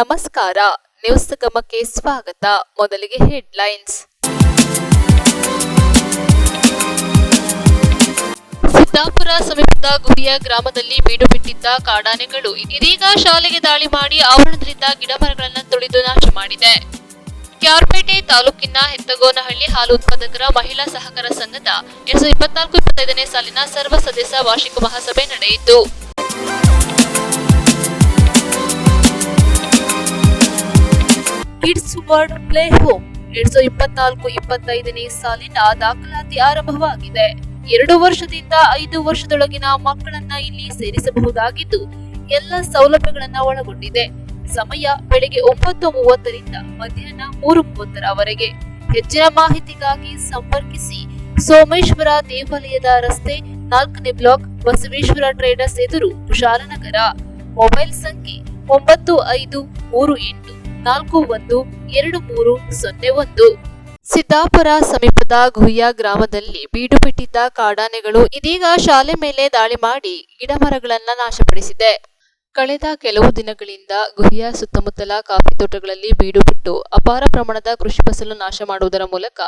ನಮಸ್ಕಾರ, ನ್ಯೂಸ್ ಗಮಕ್ಕೆ ಸ್ವಾಗತ. ಮೊದಲಿಗೆ ಹೆಡ್ಲೈನ್ಸ್. ಸಿದ್ದಾಪುರ ಸಮೀಪದ ಗುಹಿಯ ಗ್ರಾಮದಲ್ಲಿ ಬೀಡು ಬಿಟ್ಟಿದ್ದ ಕಾಡಾನೆಗಳು ಇದೀಗ ಶಾಲೆಗೆ ದಾಳಿ ಮಾಡಿ ಆವರಣದಲ್ಲಿದ್ದ ಗಿಡಮರಗಳನ್ನು ತುಳಿದು ನಾಶ ಮಾಡಿದೆ. ಕ್ಯಾರ್ಪೇಟೆ ತಾಲೂಕಿನ ಹೆತ್ತಗೋನಹಳ್ಳಿ ಹಾಲು ಉತ್ಪಾದಕರ ಮಹಿಳಾ ಸಹಕಾರ ಸಂಘದ 2024-25ನೇ ಸಾಲಿನ ಸರ್ವ ಸದಸ್ಯ ವಾರ್ಷಿಕ ಮಹಾಸಭೆ ನಡೆಯಿತು. ಕಿಡ್ಸ್ ವರ್ಲ್ಡ್ ಪ್ಲೇ ಹೋಮ್ 2024-25ನೇ ಸಾಲಿನ ದಾಖಲಾತಿ ಆರಂಭವಾಗಿದೆ. 2 ವರ್ಷದಿಂದ 5 ವರ್ಷದೊಳಗಿನ ಮಕ್ಕಳನ್ನ ಇಲ್ಲಿ ಸೇರಿಸಬಹುದಾಗಿದ್ದು ಎಲ್ಲ ಸೌಲಭ್ಯಗಳನ್ನ ಒಳಗೊಂಡಿದೆ. ಸಮಯ ಬೆಳಗ್ಗೆ 9:30ರಿಂದ ಮಧ್ಯಾಹ್ನ 3:30ರವರೆಗೆ. ಹೆಚ್ಚಿನ ಮಾಹಿತಿಗಾಗಿ ಸಂಪರ್ಕಿಸಿ. ಸೋಮೇಶ್ವರ ದೇವಾಲಯದ ರಸ್ತೆ 4ನೇ ಬ್ಲಾಕ್, ಬಸವೇಶ್ವರ ಟ್ರೇಡರ್ಸ್ ಎದುರು, ಕುಶಾಲನಗರ. ಮೊಬೈಲ್ ಸಂಖ್ಯೆ 9538412301. ಸಿದ್ದಾಪುರ ಸಮೀಪದ ಗುಹಿಯ ಗ್ರಾಮದಲ್ಲಿ ಬೀಡು ಬಿಟ್ಟಿದ್ದ ಕಾಡಾನೆಗಳು ಇದೀಗ ಶಾಲೆ ಮೇಲೆ ದಾಳಿ ಮಾಡಿ ಗಿಡಮರಗಳನ್ನ ನಾಶಪಡಿಸಿದೆ. ಕಳೆದ ಕೆಲವು ದಿನಗಳಿಂದ ಗುಹಿಯ ಸುತ್ತಮುತ್ತಲ ಕಾಫಿ ತೋಟಗಳಲ್ಲಿ ಬೀಡು ಬಿಟ್ಟು ಅಪಾರ ಪ್ರಮಾಣದ ಕೃಷಿ ಫಸಲು ನಾಶ ಮಾಡುವುದರ ಮೂಲಕ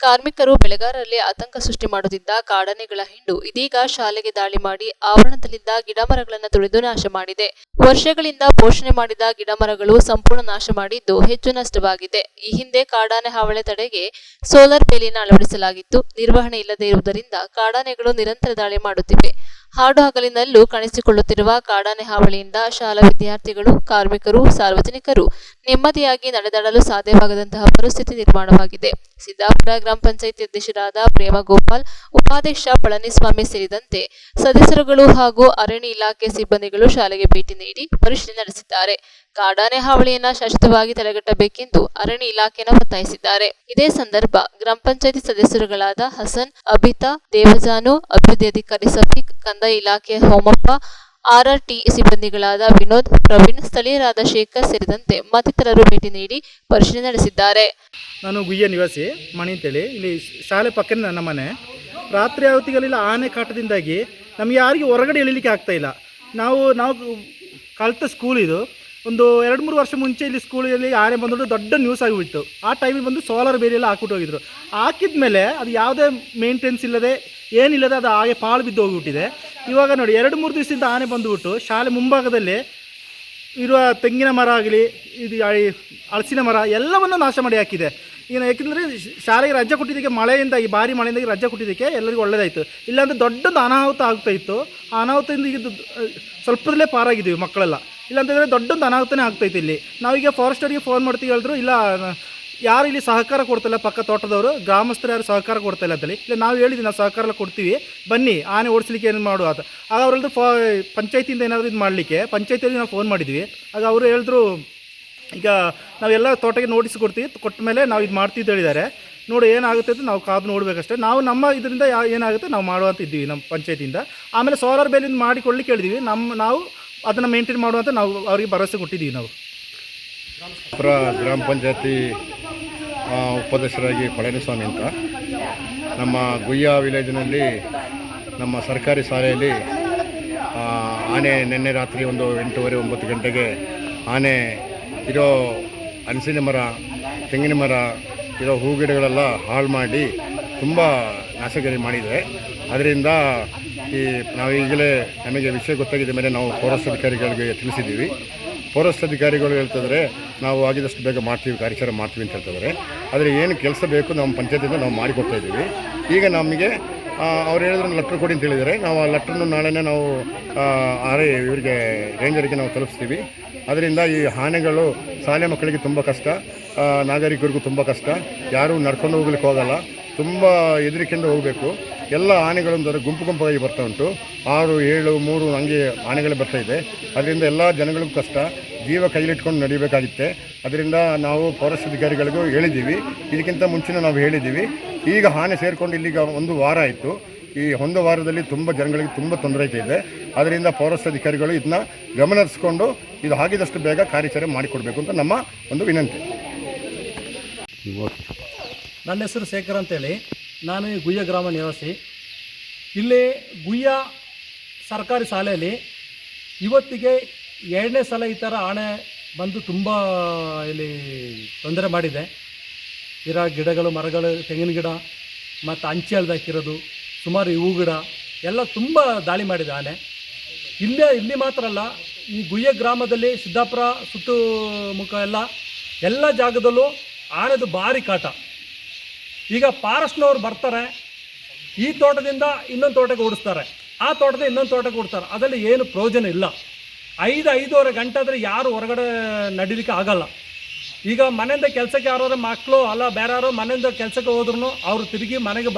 ಕಾರ್ಮಿಕರು, ಬೆಳೆಗಾರರಲ್ಲಿ ಆತಂಕ ಸೃಷ್ಟಿ ಮಾಡುತ್ತಿದ್ದ ಕಾಡಾನೆಗಳ ಹಿಂಡು ಇದೀಗ ಶಾಲೆಗೆ ದಾಳಿ ಮಾಡಿ ಆವರಣದಲ್ಲಿದ್ದ ಗಿಡಮರಗಳನ್ನು ತುಳಿದು ನಾಶ ಮಾಡಿದೆ. ವರ್ಷಗಳಿಂದ ಪೋಷಣೆ ಮಾಡಿದ ಗಿಡಮರಗಳು ಸಂಪೂರ್ಣ ನಾಶ ಮಾಡಿದ್ದು ಹೆಚ್ಚು ನಷ್ಟವಾಗಿದೆ. ಈ ಹಿಂದೆ ಕಾಡಾನೆ ಹಾವಳಿ ತಡೆಗೆ ಸೋಲಾರ್ ಬೇಲಿಯನ್ನು ಅಳವಡಿಸಲಾಗಿತ್ತು. ನಿರ್ವಹಣೆ ಇಲ್ಲದೆ ಇರುವುದರಿಂದ ಕಾಡಾನೆಗಳು ನಿರಂತರ ದಾಳಿ ಮಾಡುತ್ತಿವೆ. ಹಾಡು ಹಗಲಿನಲ್ಲೂ ಕಾಣಿಸಿಕೊಳ್ಳುತ್ತಿರುವ ಕಾಡಾನೆ ಹಾವಳಿಯಿಂದ ಶಾಲಾ ವಿದ್ಯಾರ್ಥಿಗಳು, ಕಾರ್ಮಿಕರು, ಸಾರ್ವಜನಿಕರು ನೆಮ್ಮದಿಯಾಗಿ ನಡೆದಾಡಲು ಸಾಧ್ಯವಾಗದಂತಹ ಪರಿಸ್ಥಿತಿ ನಿರ್ಮಾಣವಾಗಿದೆ. ಸಿದ್ದಾಪುರ ಗ್ರಾಮ ಪಂಚಾಯಿತಿ ಅಧ್ಯಕ್ಷರಾದ ಪ್ರೇಮ ಗೋಪಾಲ್, ಉಪಾಧ್ಯಕ್ಷ ಪಳನಿಸ್ವಾಮಿ ಸೇರಿದಂತೆ ಸದಸ್ಯರುಗಳು ಹಾಗೂ ಅರಣ್ಯ ಇಲಾಖೆ ಸಿಬ್ಬಂದಿಗಳು ಶಾಲೆಗೆ ಭೇಟಿ ನೀಡಿ ಪರಿಶೀಲನೆ ನಡೆಸಿದ್ದಾರೆ. ಕಾಡಾನೆ ಹಾವಳಿಯನ್ನ ಶಾಶ್ವತವಾಗಿ ತಡೆಗಟ್ಟಬೇಕೆಂದು ಅರಣ್ಯ ಇಲಾಖೆಯನ್ನು ಒತ್ತಾಯಿಸಿದ್ದಾರೆ. ಇದೇ ಸಂದರ್ಭ ಗ್ರಾಮ ಪಂಚಾಯಿತಿ ಸದಸ್ಯರುಗಳಾದ ಹಸನ್, ಅಬಿತಾ, ದೇವಜಾನು, ಅಭಿವೃದ್ಧಿ ಅಧಿಕಾರಿ ಸಫೀಕ್, ಕಂದಾಯ ಇಲಾಖೆ ಹೋಮಪ್ಪ, ಆರ್ಆರ್ಟಿ ಸಿಬ್ಬಂದಿಗಳಾದ ವಿನೋದ್, ಪ್ರವೀಣ್, ಸ್ಥಳೀಯರಾದ ಶೇಖರ್ ಸೇರಿದಂತೆ ಮತ್ತಿತರರು ಭೇಟಿ ನೀಡಿ ಪರಿಶೀಲನೆ ನಡೆಸಿದ್ದಾರೆ. ನಾನು ಗುಯ್ಯ ನಿವಾಸಿ ಮಣಿ ಅಂತೇಳಿ. ಇಲ್ಲಿ ಶಾಲೆ ಪಕ್ಕದ ನನ್ನ ಮನೆ. ರಾತ್ರಿ ಹೊತ್ತಿಗೆಲ್ಲ ಆನೆ ಕಾಟದಿಂದಾಗಿ ನಮಗೆ ಯಾರಿಗೂ ಹೊರಗಡೆ ಎಳಿಲಿಕ್ಕೆ ಆಗ್ತಾ ಇಲ್ಲ. ನಾವು ಕಲಿತ ಸ್ಕೂಲ್ ಇದು. ಒಂದು 2-3 ವರ್ಷ ಮುಂಚೆ ಇಲ್ಲಿ ಸ್ಕೂಲಲ್ಲಿ ಆನೆ ಬಂದ್ಬಿಟ್ಟು ದೊಡ್ಡ ನ್ಯೂಸ್ ಆಗಿಬಿಟ್ಟು ಆ ಟೈಮಿಗೆ ಬಂದು ಸೋಲಾರ್ ಬೇಲಿಯೆಲ್ಲ ಹಾಕ್ಬಿಟ್ಟು ಹೋಗಿದ್ರು. ಹಾಕಿದ ಮೇಲೆ ಅದು ಯಾವುದೇ ಮೇಂಟೆನ್ಸ್ ಇಲ್ಲದೆ ಏನಿಲ್ಲದೆ ಅದು ಹಾಗೆ ಪಾಳು ಬಿದ್ದು ಹೋಗಿಬಿಟ್ಟಿದೆ. ಇವಾಗ ನೋಡಿ 2-3 ದಿವಸದಿಂದ ಆನೆ ಬಂದುಬಿಟ್ಟು ಶಾಲೆ ಮುಂಭಾಗದಲ್ಲಿ ಇರುವ ತೆಂಗಿನ ಮರ ಆಗಲಿ, ಇದು ಹಲಸಿನ ಮರ ಎಲ್ಲವನ್ನು ನಾಶ ಮಾಡಿ ಹಾಕಿದೆ. ಈಗ ಯಾಕೆಂದರೆ ಶಾಲೆಗೆ ರಜೆ ಕೊಟ್ಟಿದ್ದಕ್ಕೆ ಮಳೆಯಿಂದ, ಈ ಭಾರಿ ಮಳೆಯಿಂದ ರಜೆ ಕೊಟ್ಟಿದ್ದಕ್ಕೆ ಎಲ್ಲರಿಗೂ ಒಳ್ಳೆಯದಾಯಿತು. ಇಲ್ಲಾಂದರೆ ದೊಡ್ಡೊಂದು ಅನಾಹುತ ಆಗ್ತಾಯಿತ್ತು. ಆ ಅನಾಹುತದಿಂದ ಈಗ ಸ್ವಲ್ಪದಲ್ಲೇ ಪಾರಾಗಿದ್ದೀವಿ ಮಕ್ಕಳೆಲ್ಲ. ಇಲ್ಲಾಂತಂದರೆ ದೊಡ್ಡೊಂದು ಅನಾಹುತನೇ ಆಗ್ತಾಯಿತ್ತು. ಇಲ್ಲಿ ನಾವೀಗ ಫಾರೆಸ್ಟರಿಗೆ ಫೋನ್ ಮಾಡ್ತೀವಿ, ಹೇಳಿದ್ರು ಇಲ್ಲ ಯಾರು ಇಲ್ಲಿ ಸಹಕಾರ ಕೊಡ್ತಾಯಿಲ್ಲ, ಪಕ್ಕ ತೋಟದವರು ಗ್ರಾಮಸ್ಥರು ಯಾರು ಸಹಕಾರ ಕೊಡ್ತಾಯಿಲ್ಲ ಅಂತೇಳಿ. ಇಲ್ಲ ನಾವು ಹೇಳಿದ್ವಿ, ನಾವು ಸಹಕಾರ ಎಲ್ಲ ಕೊಡ್ತೀವಿ, ಬನ್ನಿ ಆನೆ ಓಡಿಸ್ಲಿಕ್ಕೆ ಏನು ಮಾಡುವ ಅಂತ. ಆಗ ಅವ್ರದ್ದು ಪಂಚಾಯತಿಯಿಂದ ಏನಾದರೂ ಇದು ಮಾಡಲಿಕ್ಕೆ ಪಂಚಾಯತಿಯಲ್ಲಿ ನಾವು ಫೋನ್ ಮಾಡಿದ್ವಿ. ಆಗ ಅವರು ಹೇಳಿದ್ರು ಈಗ ನಾವೆಲ್ಲ ತೋಟಕ್ಕೆ ನೋಟಿಸ್ ಕೊಡ್ತೀವಿ, ಕೊಟ್ಟ ಮೇಲೆ ನಾವು ಇದು ಮಾಡ್ತೀವಿ ಹೇಳಿದ್ದಾರೆ. ನೋಡಿ ಏನಾಗುತ್ತೆ ಅಂತ ನಾವು ಕಾದು ನೋಡಬೇಕಷ್ಟೇ. ನಾವು ನಮ್ಮ ಇದರಿಂದ ಏನಾಗುತ್ತೆ ನಾವು ಮಾಡುವಂತ ಇದ್ದೀವಿ ನಮ್ಮ ಪಂಚಾಯತಿಯಿಂದ. ಆಮೇಲೆ ಸೋಲಾರ್ ಬೇಲಿಂದ ಮಾಡಿಕೊಳ್ಳಿಕ್ಕೆ ಹೇಳಿದ್ವಿ. ನಾವು ಅದನ್ನು ಮೇಂಟೈನ್ ಮಾಡುವಂತ ನಾವು ಅವರಿಗೆ ಭರವಸೆ ಕೊಟ್ಟಿದ್ದೀವಿ. ನಾವು ಗ್ರಾಮ ಪಂಚಾಯತಿ ಉಪಾಧ್ಯಕ್ಷರಾಗಿ ಪಳನಿಸ್ವಾಮಿ ಅಂತ. ನಮ್ಮ ಗುಯ್ಯ ವಿಲೇಜ್ನಲ್ಲಿ ನಮ್ಮ ಸರ್ಕಾರಿ ಶಾಲೆಯಲ್ಲಿ ಆನೆ ನಿನ್ನೆ ರಾತ್ರಿ ಒಂದು 8:30-9 ಗಂಟೆಗೆ ಆನೆ ಇರೋ ಹಲಸಿನ ಮರ, ತೆಂಗಿನ ಮರ ಇರೋ ಹೂ ಗಿಡಗಳೆಲ್ಲ ಹಾಳು ಮಾಡಿ ತುಂಬ ನಾಶಕಾರಿ ಮಾಡಿದೆ. ಅದರಿಂದ ನಾವು ಈಗಲೇ ನಮಗೆ ವಿಷಯ ಗೊತ್ತಾಗಿದ್ದ ಮೇಲೆ ನಾವು ಫಾರೆಸ್ಟ್ ಅಧಿಕಾರಿಗಳಿಗೆ ತಿಳಿಸಿದ್ದೀವಿ. ಫಾರೆಸ್ಟ್ ಅಧಿಕಾರಿಗಳು ಹೇಳ್ತಿದ್ರೆ ನಾವು ಆಗಿದಷ್ಟು ಬೇಗ ಮಾಡ್ತೀವಿ, ಕಾರ್ಯಾಚರಣೆ ಮಾಡ್ತೀವಿ ಅಂತ ಹೇಳ್ತಿದ್ದಾರೆ. ಆದರೆ ಏನು ಕೆಲಸ ಬೇಕು ನಮ್ಮ ಪಂಚಾಯತಿಯಿಂದ ನಾವು ಮಾಡಿಕೊಡ್ತಾ ಇದ್ದೀವಿ. ಈಗ ನಮಗೆ ಅವ್ರು ಹೇಳಿದ್ರೆ ಲೆಟ್ರ್ ಕೊಡಿ ಅಂತ ಹೇಳಿದ್ದಾರೆ. ನಾವು ಆ ಲೆಟ್ರನ್ನು ನಾಳೆನೇ ನಾವು ಇವರಿಗೆ ರೇಂಜರಿಗೆ ನಾವು ತಲುಪಿಸ್ತೀವಿ. ಅದರಿಂದ ಈ ಆನೆಗಳು ಶಾಲೆ ಮಕ್ಕಳಿಗೆ ತುಂಬ ಕಷ್ಟ, ನಾಗರಿಕರಿಗೂ ತುಂಬ ಕಷ್ಟ. ಯಾರೂ ನಡ್ಕೊಂಡು ಹೋಗ್ಲಿಕ್ಕೆ ಹೋಗಲ್ಲ, ತುಂಬ ಹೆದರಿಕೆಯಿಂದ ಹೋಗಬೇಕು. ಎಲ್ಲ ಆನೆಗಳೊಂದು ಗುಂಪಾಗಿ ಬರ್ತಾ ಉಂಟು. 6, 7, 3 ಹಂಗೆ ಆನೆಗಳು ಬರ್ತಾಯಿದೆ. ಅದರಿಂದ ಎಲ್ಲ ಜನಗಳಿಗೂ ಕಷ್ಟ, ಜೀವ ಕೈಲಿಟ್ಕೊಂಡು ನಡಿಬೇಕಾಗುತ್ತೆ. ಅದರಿಂದ ನಾವು ಫಾರೆಸ್ಟ್ ಅಧಿಕಾರಿಗಳಿಗೂ ಹೇಳಿದ್ದೀವಿ. ಇದಕ್ಕಿಂತ ಮುಂಚೆ ನಾವು ಹೇಳಿದ್ದೀವಿ. ಈಗ ಆನೆ ಸೇರಿಕೊಂಡು ಇಲ್ಲಿಗ 1 ವಾರ ಆಯಿತು. ಈ 1 ವಾರದಲ್ಲಿ ತುಂಬ ಜನಗಳಿಗೆ ತುಂಬ ತೊಂದರೆ ಇದೆ. ಅದರಿಂದ ಫಾರೆಸ್ಟ್ ಅಧಿಕಾರಿಗಳು ಇದನ್ನ ಗಮನಿಸಿಕೊಂಡು ಇದು ಆಗಿದಷ್ಟು ಬೇಗ ಕಾರ್ಯಾಚರಣೆ ಮಾಡಿಕೊಡ್ಬೇಕು ಅಂತ ನಮ್ಮ ಒಂದು ವಿನಂತಿ. ನನ್ನ ಹೆಸರು ಶೇಖರ್ ಅಂತೇಳಿ. ನಾನು ಈ ಗುಯ್ಯ ಗ್ರಾಮ ನಿವಾಸಿ. ಇಲ್ಲಿ ಗುಯ್ಯ ಸರ್ಕಾರಿ ಶಾಲೆಯಲ್ಲಿ ಇವತ್ತಿಗೆ 2ನೇ ಸಲ ಈ ಥರ ಆನೆ ಬಂದು ತುಂಬ ಇಲ್ಲಿ ತೊಂದರೆ ಮಾಡಿದೆ. ಇರೋ ಗಿಡಗಳು, ಮರಗಳು, ತೆಂಗಿನ ಗಿಡ ಮತ್ತು ಅಂಚೆ ಹಾಕಿರೋದು, ಸುಮಾರು ಹೂ ಗಿಡ ಎಲ್ಲ ತುಂಬ ದಾಳಿ ಮಾಡಿದೆ ಆನೆ. ಇಲ್ಲಿ ಮಾತ್ರ ಅಲ್ಲ, ಈ ಗುಯ್ಯ ಗ್ರಾಮದಲ್ಲಿ ಸಿದ್ದಾಪುರ ಸುತ್ತಮುಖ ಎಲ್ಲ ಜಾಗದಲ್ಲೂ ಆನೆದು ಭಾರಿ ಕಾಟ. ಈಗ ಫಾರೆಸ್ಟ್ನವ್ರು ಬರ್ತಾರೆ, ಈ ತೋಟದಿಂದ ಇನ್ನೊಂದು ತೋಟಕ್ಕೆ ಓಡಿಸ್ತಾರೆ, ಆ ತೋಟದಿಂದ ಇನ್ನೊಂದು ತೋಟಕ್ಕೆ ಓಡಿಸ್ತಾರೆ. ಅದರಲ್ಲಿ ಏನು ಪ್ರಯೋಜನ ಇಲ್ಲ. 5-5:30 ಗಂಟೆ ಆದರೆ ಯಾರು ಹೊರಗಡೆ ನಡೀಲಿಕ್ಕೆ ಆಗಲ್ಲ. ಈಗ ಮನೆಯಿಂದ ಕೆಲಸಕ್ಕೆ ಯಾರು ಮಕ್ಕಳು ಅಲ್ಲ ಬೇರೆ ಯಾರೋ ಮನೆಯಿಂದ ಕೆಲಸಕ್ಕೆ ಹೋದ್ರೂ ಅವರು ತಿರುಗಿ ಮನೆಗೆ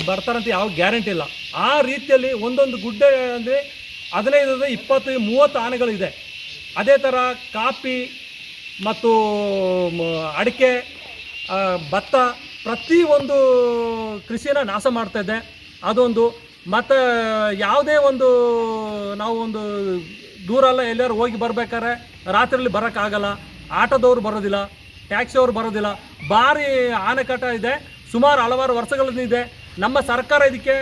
ಬರ್ತಾರಂತ ಯಾವ ಗ್ಯಾರಂಟಿ ಇಲ್ಲ. ಆ ರೀತಿಯಲ್ಲಿ ಒಂದೊಂದು ಗುಡ್ಡೆ ಅಂದರೆ 15-20-30 ಆನೆಗಳಿದೆ. ಅದೇ ಥರ ಕಾಫಿ ಮತ್ತು ಅಡಿಕೆ, ಭತ್ತ ಪ್ರತಿಯೊಂದು ಕೃಷಿನ ನಾಶ ಮಾಡ್ತಾಯಿದೆ. ಅದೊಂದು. ಮತ್ತು ಯಾವುದೇ ಒಂದು ನಾವು ಒಂದು ದೂರ ಎಲ್ಲ ಎಲ್ಲರೂ ಹೋಗಿ ಬರ್ಬೇಕಾದ್ರೆ ರಾತ್ರಿಯಲ್ಲಿ ಬರೋಕ್ಕಾಗಲ್ಲ. ಆಟೋದವ್ರು ಬರೋದಿಲ್ಲ, ಟ್ಯಾಕ್ಸಿಯವ್ರು ಬರೋದಿಲ್ಲ. ಭಾರಿ ಆನೆಕಟ ಇದೆ, ಸುಮಾರು ಹಲವಾರು ವರ್ಷಗಳಿಂದ. ನಮ್ಮ ಸರ್ಕಾರ ಇದಕ್ಕೆ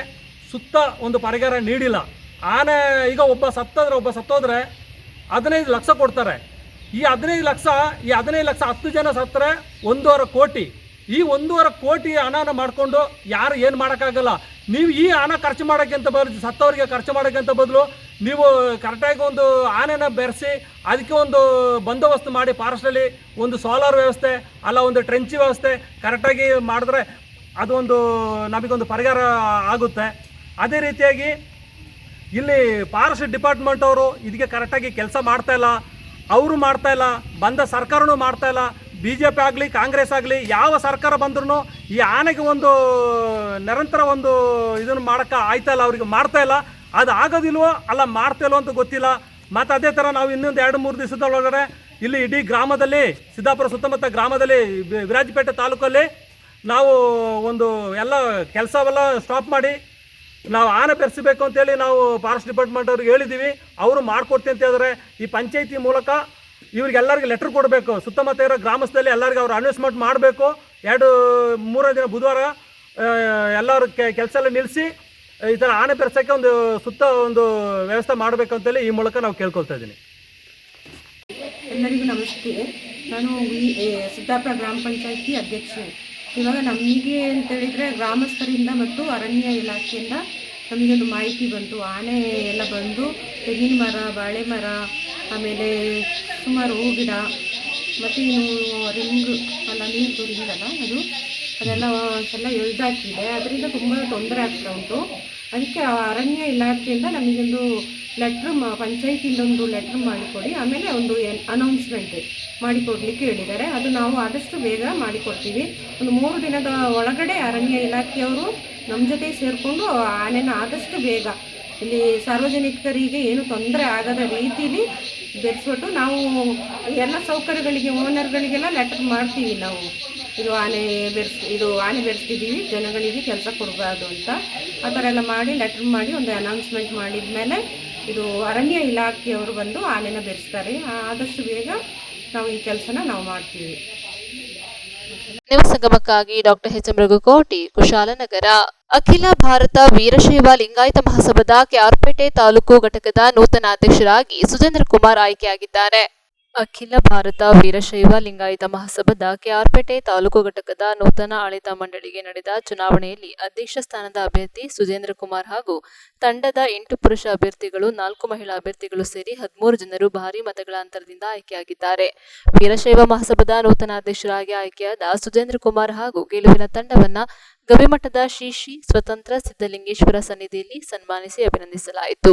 ಸುತ್ತ ಒಂದು ಪರಿಹಾರ ನೀಡಿಲ್ಲ. ಆನೆ ಈಗ ಒಬ್ಬ ಸತ್ತೋದ್ರೆ 15 ಲಕ್ಷ ಕೊಡ್ತಾರೆ. ಈ 15 ಲಕ್ಷ 10 ಜನ ಸತ್ತರೆ 1.5 ಕೋಟಿ. ಈ 1.5 ಕೋಟಿ ಹಣನ ಮಾಡಿಕೊಂಡು ಯಾರು ಏನು ಮಾಡೋಕ್ಕಾಗಲ್ಲ. ನೀವು ಈ ಹಣ ಖರ್ಚು ಮಾಡೋಕ್ಕಿಂತ ಬದಲು ಸತ್ತವರಿಗೆ ಖರ್ಚು ಮಾಡೋಕ್ಕಿಂತ ಬದಲು ನೀವು ಕರೆಕ್ಟಾಗಿ ಒಂದು ಆನೆನ ಬೆರೆಸಿ ಅದಕ್ಕೆ ಒಂದು ಬಂದೋಬಸ್ತ್ ಮಾಡಿ, ಫಾರೆಸ್ಟಲ್ಲಿ ಒಂದು ಸೋಲಾರ್ ವ್ಯವಸ್ಥೆ ಅಲ್ಲ ಒಂದು ಟ್ರೆಂಚ್ ವ್ಯವಸ್ಥೆ ಕರೆಕ್ಟಾಗಿ ಮಾಡಿದ್ರೆ ಅದೊಂದು ನಮಗೊಂದು ಪರಿಹಾರ ಆಗುತ್ತೆ. ಅದೇ ರೀತಿಯಾಗಿ ಇಲ್ಲಿ ಫಾರೆಸ್ಟ್ ಡಿಪಾರ್ಟ್ಮೆಂಟ್ ಅವರು ಇದಕ್ಕೆ ಕರೆಕ್ಟಾಗಿ ಕೆಲಸ ಮಾಡ್ತಾಯಿಲ್ಲ, ಅವರು ಮಾಡ್ತಾಯಿಲ್ಲ, ಬಂದ ಸರ್ಕಾರನೂ ಮಾಡ್ತಾಯಿಲ್ಲ. BJP ಆಗಲಿ ಕಾಂಗ್ರೆಸ್ ಆಗಲಿ ಯಾವ ಸರ್ಕಾರ ಬಂದ್ರೂ ಈ ಆನೆಗೆ ಒಂದು ನಿರಂತರ ಒಂದು ಇದನ್ನು ಮಾಡೋಕ್ಕೆ ಆಯ್ತಾಯಿಲ್ಲ, ಅವ್ರಿಗೆ ಮಾಡ್ತಾಯಿಲ್ಲ. ಅದು ಆಗೋದಿಲ್ವೋ ಅಲ್ಲ ಮಾಡ್ತಾಯಿಲ್ವೋ ಅಂತ ಗೊತ್ತಿಲ್ಲ. ಮತ್ತು ಅದೇ ಥರ ನಾವು ಇನ್ನೊಂದು 2-3 ದಿವಸದೊಳಗಡೆ ಇಲ್ಲಿ ಇಡೀ ಗ್ರಾಮದಲ್ಲಿ, ಸಿದ್ದಾಪುರ ಸುತ್ತಮುತ್ತ ಗ್ರಾಮದಲ್ಲಿ, ವಿರಾಜಪೇಟೆ ತಾಲೂಕಲ್ಲಿ ನಾವು ಒಂದು ಎಲ್ಲ ಕೆಲಸವೆಲ್ಲ ಸ್ಟಾಪ್ ಮಾಡಿ ನಾವು ಆನೆ ಬೆರೆಸಬೇಕು ಅಂತೇಳಿ ನಾವು ಫಾರೆಸ್ಟ್ ಡಿಪಾರ್ಟ್ಮೆಂಟ್ ಅವ್ರಿಗೆ ಹೇಳಿದ್ದೀವಿ. ಅವರು ಮಾಡ್ಕೊಡ್ತೀನಿ ಅಂತ ಹೇಳಿದ್ರೆ ಈ ಪಂಚಾಯಿತಿ ಮೂಲಕ ಇವ್ರಿಗೆಲ್ಲರಿಗೂ ಲೆಟ್ರ್ ಕೊಡಬೇಕು. ಸುತ್ತಮುತ್ತ ಇರೋ ಗ್ರಾಮಸ್ಥರಲ್ಲಿ ಎಲ್ಲರಿಗೂ ಅವ್ರು ಅನೌನ್ಸ್ಮೆಂಟ್ ಮಾಡಬೇಕು. 2-3 ದಿನ ಬುಧವಾರ ಎಲ್ಲರೂ ಕೆಲಸ ಎಲ್ಲ ನಿಲ್ಲಿಸಿ ಈ ಥರ ಆನೆ ಬೆರೆಸೋಕ್ಕೆ ಒಂದು ವ್ಯವಸ್ಥೆ ಮಾಡಬೇಕು ಅಂತೇಳಿ ಈ ಮೂಲಕ ನಾವು ಕೇಳ್ಕೊಳ್ತಾ ಇದ್ದೀನಿ. ಎಲ್ಲರಿಗೂ ನಮಸ್ತೆ. ನಾನು ಸಿದ್ದಾಪುರ ಗ್ರಾಮ ಪಂಚಾಯತಿ ಅಧ್ಯಕ್ಷೆ. ಇವಾಗ ನಮಗೆ ಅಂತೇಳಿದರೆ ಗ್ರಾಮಸ್ಥರಿಂದ ಮತ್ತು ಅರಣ್ಯ ಇಲಾಖೆಯಿಂದ ನಮಗೊಂದು ಮಾಹಿತಿ ಬಂತು. ಆನೆ ಎಲ್ಲ ಬಂದು ತೆಂಗಿನ ಮರ, ಬಾಳೆ ಮರ, ಆಮೇಲೆ ಸುಮಾರು ಹೂ ಗಿಡ ಮತ್ತು ಇನ್ನು ರಿಂಗ್ ಅಲ್ಲ ನೀರು ರಿಂಗಲ್ಲ ಅದೆಲ್ಲ ಎಳ್ದಾಕಿದೆ. ಅದರಿಂದ ತುಂಬ ತೊಂದರೆ ಆಗ್ತಾ ಉಂಟು. ಅದಕ್ಕೆ ಅರಣ್ಯ ಇಲಾಖೆಯಿಂದ ನಮಗೊಂದು ಲೆಟ್ರ್ ಪಂಚಾಯತಿಯಿಂದ ಒಂದು ಲೆಟ್ರ್ ಮಾಡಿಕೊಡಿ, ಆಮೇಲೆ ಒಂದು ಅನೌನ್ಸ್ಮೆಂಟ್ ಮಾಡಿಕೊಡ್ಲಿಕ್ಕೆ ಹೇಳಿದ್ದಾರೆ. ಅದು ನಾವು ಆದಷ್ಟು ಬೇಗ ಮಾಡಿಕೊಡ್ತೀವಿ. ಒಂದು 3 ದಿನದ ಒಳಗಡೆ ಅರಣ್ಯ ಇಲಾಖೆಯವರು ನಮ್ಮ ಜೊತೆ ಸೇರಿಕೊಂಡು ಆನೆನ ಆದಷ್ಟು ಬೇಗ ಇಲ್ಲಿ ಸಾರ್ವಜನಿಕರಿಗೆ ಏನು ತೊಂದರೆ ಆಗದ ರೀತಿಯಲ್ಲಿ ಬೆರೆಸ್ಬಿಟ್ಟು ನಾವು ಎಲ್ಲ ಸೌಕರ್ಯಗಳಿಗೆ ಓನರ್ಗಳಿಗೆಲ್ಲ ಲೆಟರ್ ಮಾಡ್ತೀವಿ. ನಾವು ಇದು ಆನೆ ಬೆರೆಸ್ತಿದ್ದೀವಿ, ಜನಗಳಿಗೆ ಕೆಲಸ ಕೊಡಬಾರ್ದು ಅಂತ ಆ ಥರ ಎಲ್ಲ ಮಾಡಿ ಲೆಟರ್ ಮಾಡಿ ಒಂದು ಅನೌನ್ಸ್ಮೆಂಟ್ ಮಾಡಿದ ಮೇಲೆ ಇದು ಅರಣ್ಯ ಇಲಾಖೆಯವರು ಬಂದು ಆನೆನ ಬೆರೆಸ್ತಾರೆ. ಆದಷ್ಟು ಬೇಗ ನಾವು ಈ ಕೆಲಸನ ನಾವು ಮಾಡ್ತೀವಿ. ನ್ಯೂಸ್ ಸಂಗಮಕ್ಕಾಗಿ ಡಾಕ್ಟರ್ ಎಚ್ ಮೃಗುಕೋಟಿ, ಕುಶಾಲನಗರ. ಅಖಿಲ ಭಾರತ ವೀರಶೈವ ಲಿಂಗಾಯತ ಮಹಾಸಭಾದ ಕ್ಯಾರ್ಪೇಟೆ ತಾಲೂಕು ಘಟಕದ ನೂತನ ಅಧ್ಯಕ್ಷರಾಗಿ ಸುಜೇಂದ್ರ ಕುಮಾರ್ ಆಯ್ಕೆಯಾಗಿದ್ದಾರೆ. ಅಖಿಲ ಭಾರತ ವೀರಶೈವ ಲಿಂಗಾಯತ ಮಹಾಸಭಾದ ಕ್ಯಾರ್ಪೇಟೆ ತಾಲೂಕು ಘಟಕದ ನೂತನ ಆಡಳಿತ ಮಂಡಳಿಗೆ ನಡೆದ ಚುನಾವಣೆಯಲ್ಲಿ ಅಧ್ಯಕ್ಷ ಸ್ಥಾನದ ಅಭ್ಯರ್ಥಿ ಸುಜೇಂದ್ರ ಕುಮಾರ್ ಹಾಗೂ ತಂಡದ 8 ಪುರುಷ ಅಭ್ಯರ್ಥಿಗಳು 4 ಮಹಿಳಾ ಅಭ್ಯರ್ಥಿಗಳು ಸೇರಿ 13 ಜನರು ಭಾರೀ ಮತಗಳ ಅಂತರದಿಂದ ಆಯ್ಕೆಯಾಗಿದ್ದಾರೆ. ವೀರಶೈವ ಮಹಾಸಭಾದ ನೂತನ ಅಧ್ಯಕ್ಷರಾಗಿ ಆಯ್ಕೆಯಾದ ಸುಜೇಂದ್ರ ಕುಮಾರ್ ಹಾಗೂ ಗೆಲುವಿನ ತಂಡವನ್ನ ಗವಿಮಠದ ಶ್ರೀ ಸ್ವತಂತ್ರ ಸಿದ್ಧಲಿಂಗೇಶ್ವರ ಸನ್ನಿಧಿಯಲ್ಲಿ ಸನ್ಮಾನಿಸಿ ಅಭಿನಂದಿಸಲಾಯಿತು.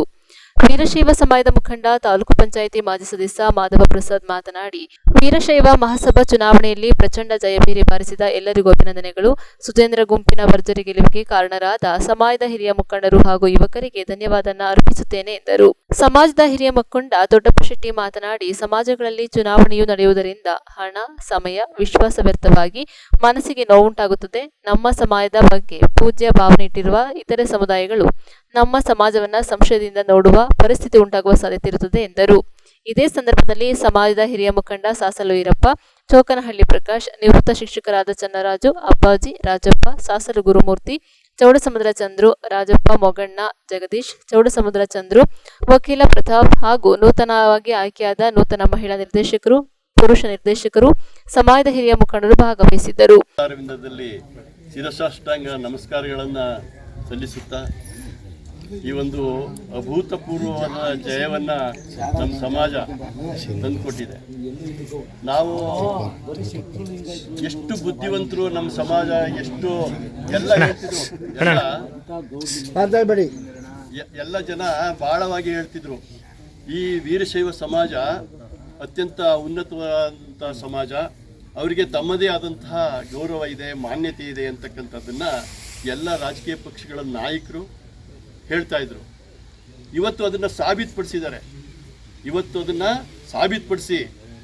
ವೀರಶೈವ ಸಮಾಜದ ಮುಖಂಡ ತಾಲೂಕು ಪಂಚಾಯಿತಿ ಮಾಜಿ ಸದಸ್ಯ ಮಾಧವ ಪ್ರಸಾದ್ ಮಾತನಾಡಿ, ವೀರಶೈವ ಮಹಾಸಭಾ ಚುನಾವಣೆಯಲ್ಲಿ ಪ್ರಚಂಡ ಜಯಭೇರಿ ಬಾರಿಸಿದ ಎಲ್ಲರಿಗೂ ಅಭಿನಂದನೆಗಳು. ಸುಜೇಂದ್ರ ಗುಂಪಿನ ಭರ್ಜರಿ ಗೆಲುವಿಗೆ ಕಾರಣರಾದ ಸಮಾಜದ ಹಿರಿಯ ಮುಖಂಡರು ಹಾಗೂ ಯುವಕರಿಗೆ ಧನ್ಯವಾದನ ಅರ್ಪಿಸುತ್ತೇನೆ ಎಂದರು. ಸಮಾಜದ ಹಿರಿಯ ಮುಖಂಡ ದೊಡ್ಡಪ್ಪ ಶೆಟ್ಟಿ ಮಾತನಾಡಿ, ಸಮಾಜಗಳಲ್ಲಿ ಚುನಾವಣೆಯು ನಡೆಯುವುದರಿಂದ ಹಣ, ಸಮಯ, ವಿಶ್ವಾಸ ವ್ಯರ್ಥವಾಗಿ ಮನಸ್ಸಿಗೆ ನೋವುಂಟಾಗುತ್ತದೆ. ನಮ್ಮ ಸಮಾಜದ ಬಗ್ಗೆ ಪೂಜ್ಯ ಭಾವನೆ ಇಟ್ಟಿರುವ ಇತರೆ ಸಮುದಾಯಗಳು ನಮ್ಮ ಸಮಾಜವನ್ನ ಸಂಶಯದಿಂದ ನೋಡುವ ಪರಿಸ್ಥಿತಿ ಉಂಟಾಗುವ ಸಾಧ್ಯತೆ ಇರುತ್ತದೆ ಎಂದರು. ಇದೇ ಸಂದರ್ಭದಲ್ಲಿ ಸಮಾಜದ ಹಿರಿಯ ಮುಖಂಡ ಸಾಸಲು ಈರಪ್ಪ, ಚೋಕನಹಳ್ಳಿ ಪ್ರಕಾಶ್, ನಿವೃತ್ತ ಶಿಕ್ಷಕರಾದ ಚನ್ನರಾಜು, ಅಪ್ಪಾಜಿ, ರಾಜಪ್ಪ, ಸಾಸಲು ಗುರುಮೂರ್ತಿ, ಚೌಡಸಮುದ್ರ ಚಂದ್ರು, ರಾಜಪ್ಪ, ಮೊಗಣ್ಣ, ಜಗದೀಶ್, ಚೌಡಸಮುದ್ರ ಚಂದ್ರು, ವಕೀಲ ಪ್ರತಾಪ್ ಹಾಗೂ ನೂತನವಾಗಿ ಆಯ್ಕೆಯಾದ ನೂತನ ಮಹಿಳಾ ನಿರ್ದೇಶಕರು ಪುರುಷ ನಿರ್ದೇಶಕರು, ಸಮಾಜದ ಹಿರಿಯ ಮುಖಂಡರು ಭಾಗವಹಿಸಿದ್ದರು. ಅರವಿಂದದಲ್ಲಿ ಶಿರಸಾಷ್ಟಾಂಗ ನಮಸ್ಕಾರಗಳನ್ನು ಸಲ್ಲಿಸುತ್ತಾ ಈ ಒಂದು ಅಭೂತಪೂರ್ವವಾದ ಜಯವನ್ನು ನಮ್ಮ ಸಮಾಜ ತಂದುಕೊಟ್ಟಿದೆ. ನಾವು ಎಷ್ಟು ಬುದ್ಧಿವಂತರು, ನಮ್ಮ ಸಮಾಜ ಎಷ್ಟು ಎಲ್ಲ ಹೇಳ್ತಿದ್ರು, ಎಲ್ಲ ಜನ ಬಹಳವಾಗಿ ಹೇಳ್ತಿದ್ರು, ಈ ವೀರಶೈವ ಸಮಾಜ ಅತ್ಯಂತ ಉನ್ನತವಾದಂಥ ಸಮಾಜ, ಅವರಿಗೆ ತಮ್ಮದೇ ಆದಂತಹ ಗೌರವ ಇದೆ, ಮಾನ್ಯತೆ ಇದೆ ಅಂತಕ್ಕಂಥದ್ದನ್ನು ಎಲ್ಲ ರಾಜಕೀಯ ಪಕ್ಷಗಳ ನಾಯಕರು ಹೇಳ್ತಾ ಇದ್ರು. ಇವತ್ತು ಅದನ್ನು ಸಾಬೀತುಪಡಿಸಿದ್ದಾರೆ. ಇವತ್ತು ಅದನ್ನು ಸಾಬೀತುಪಡಿಸಿ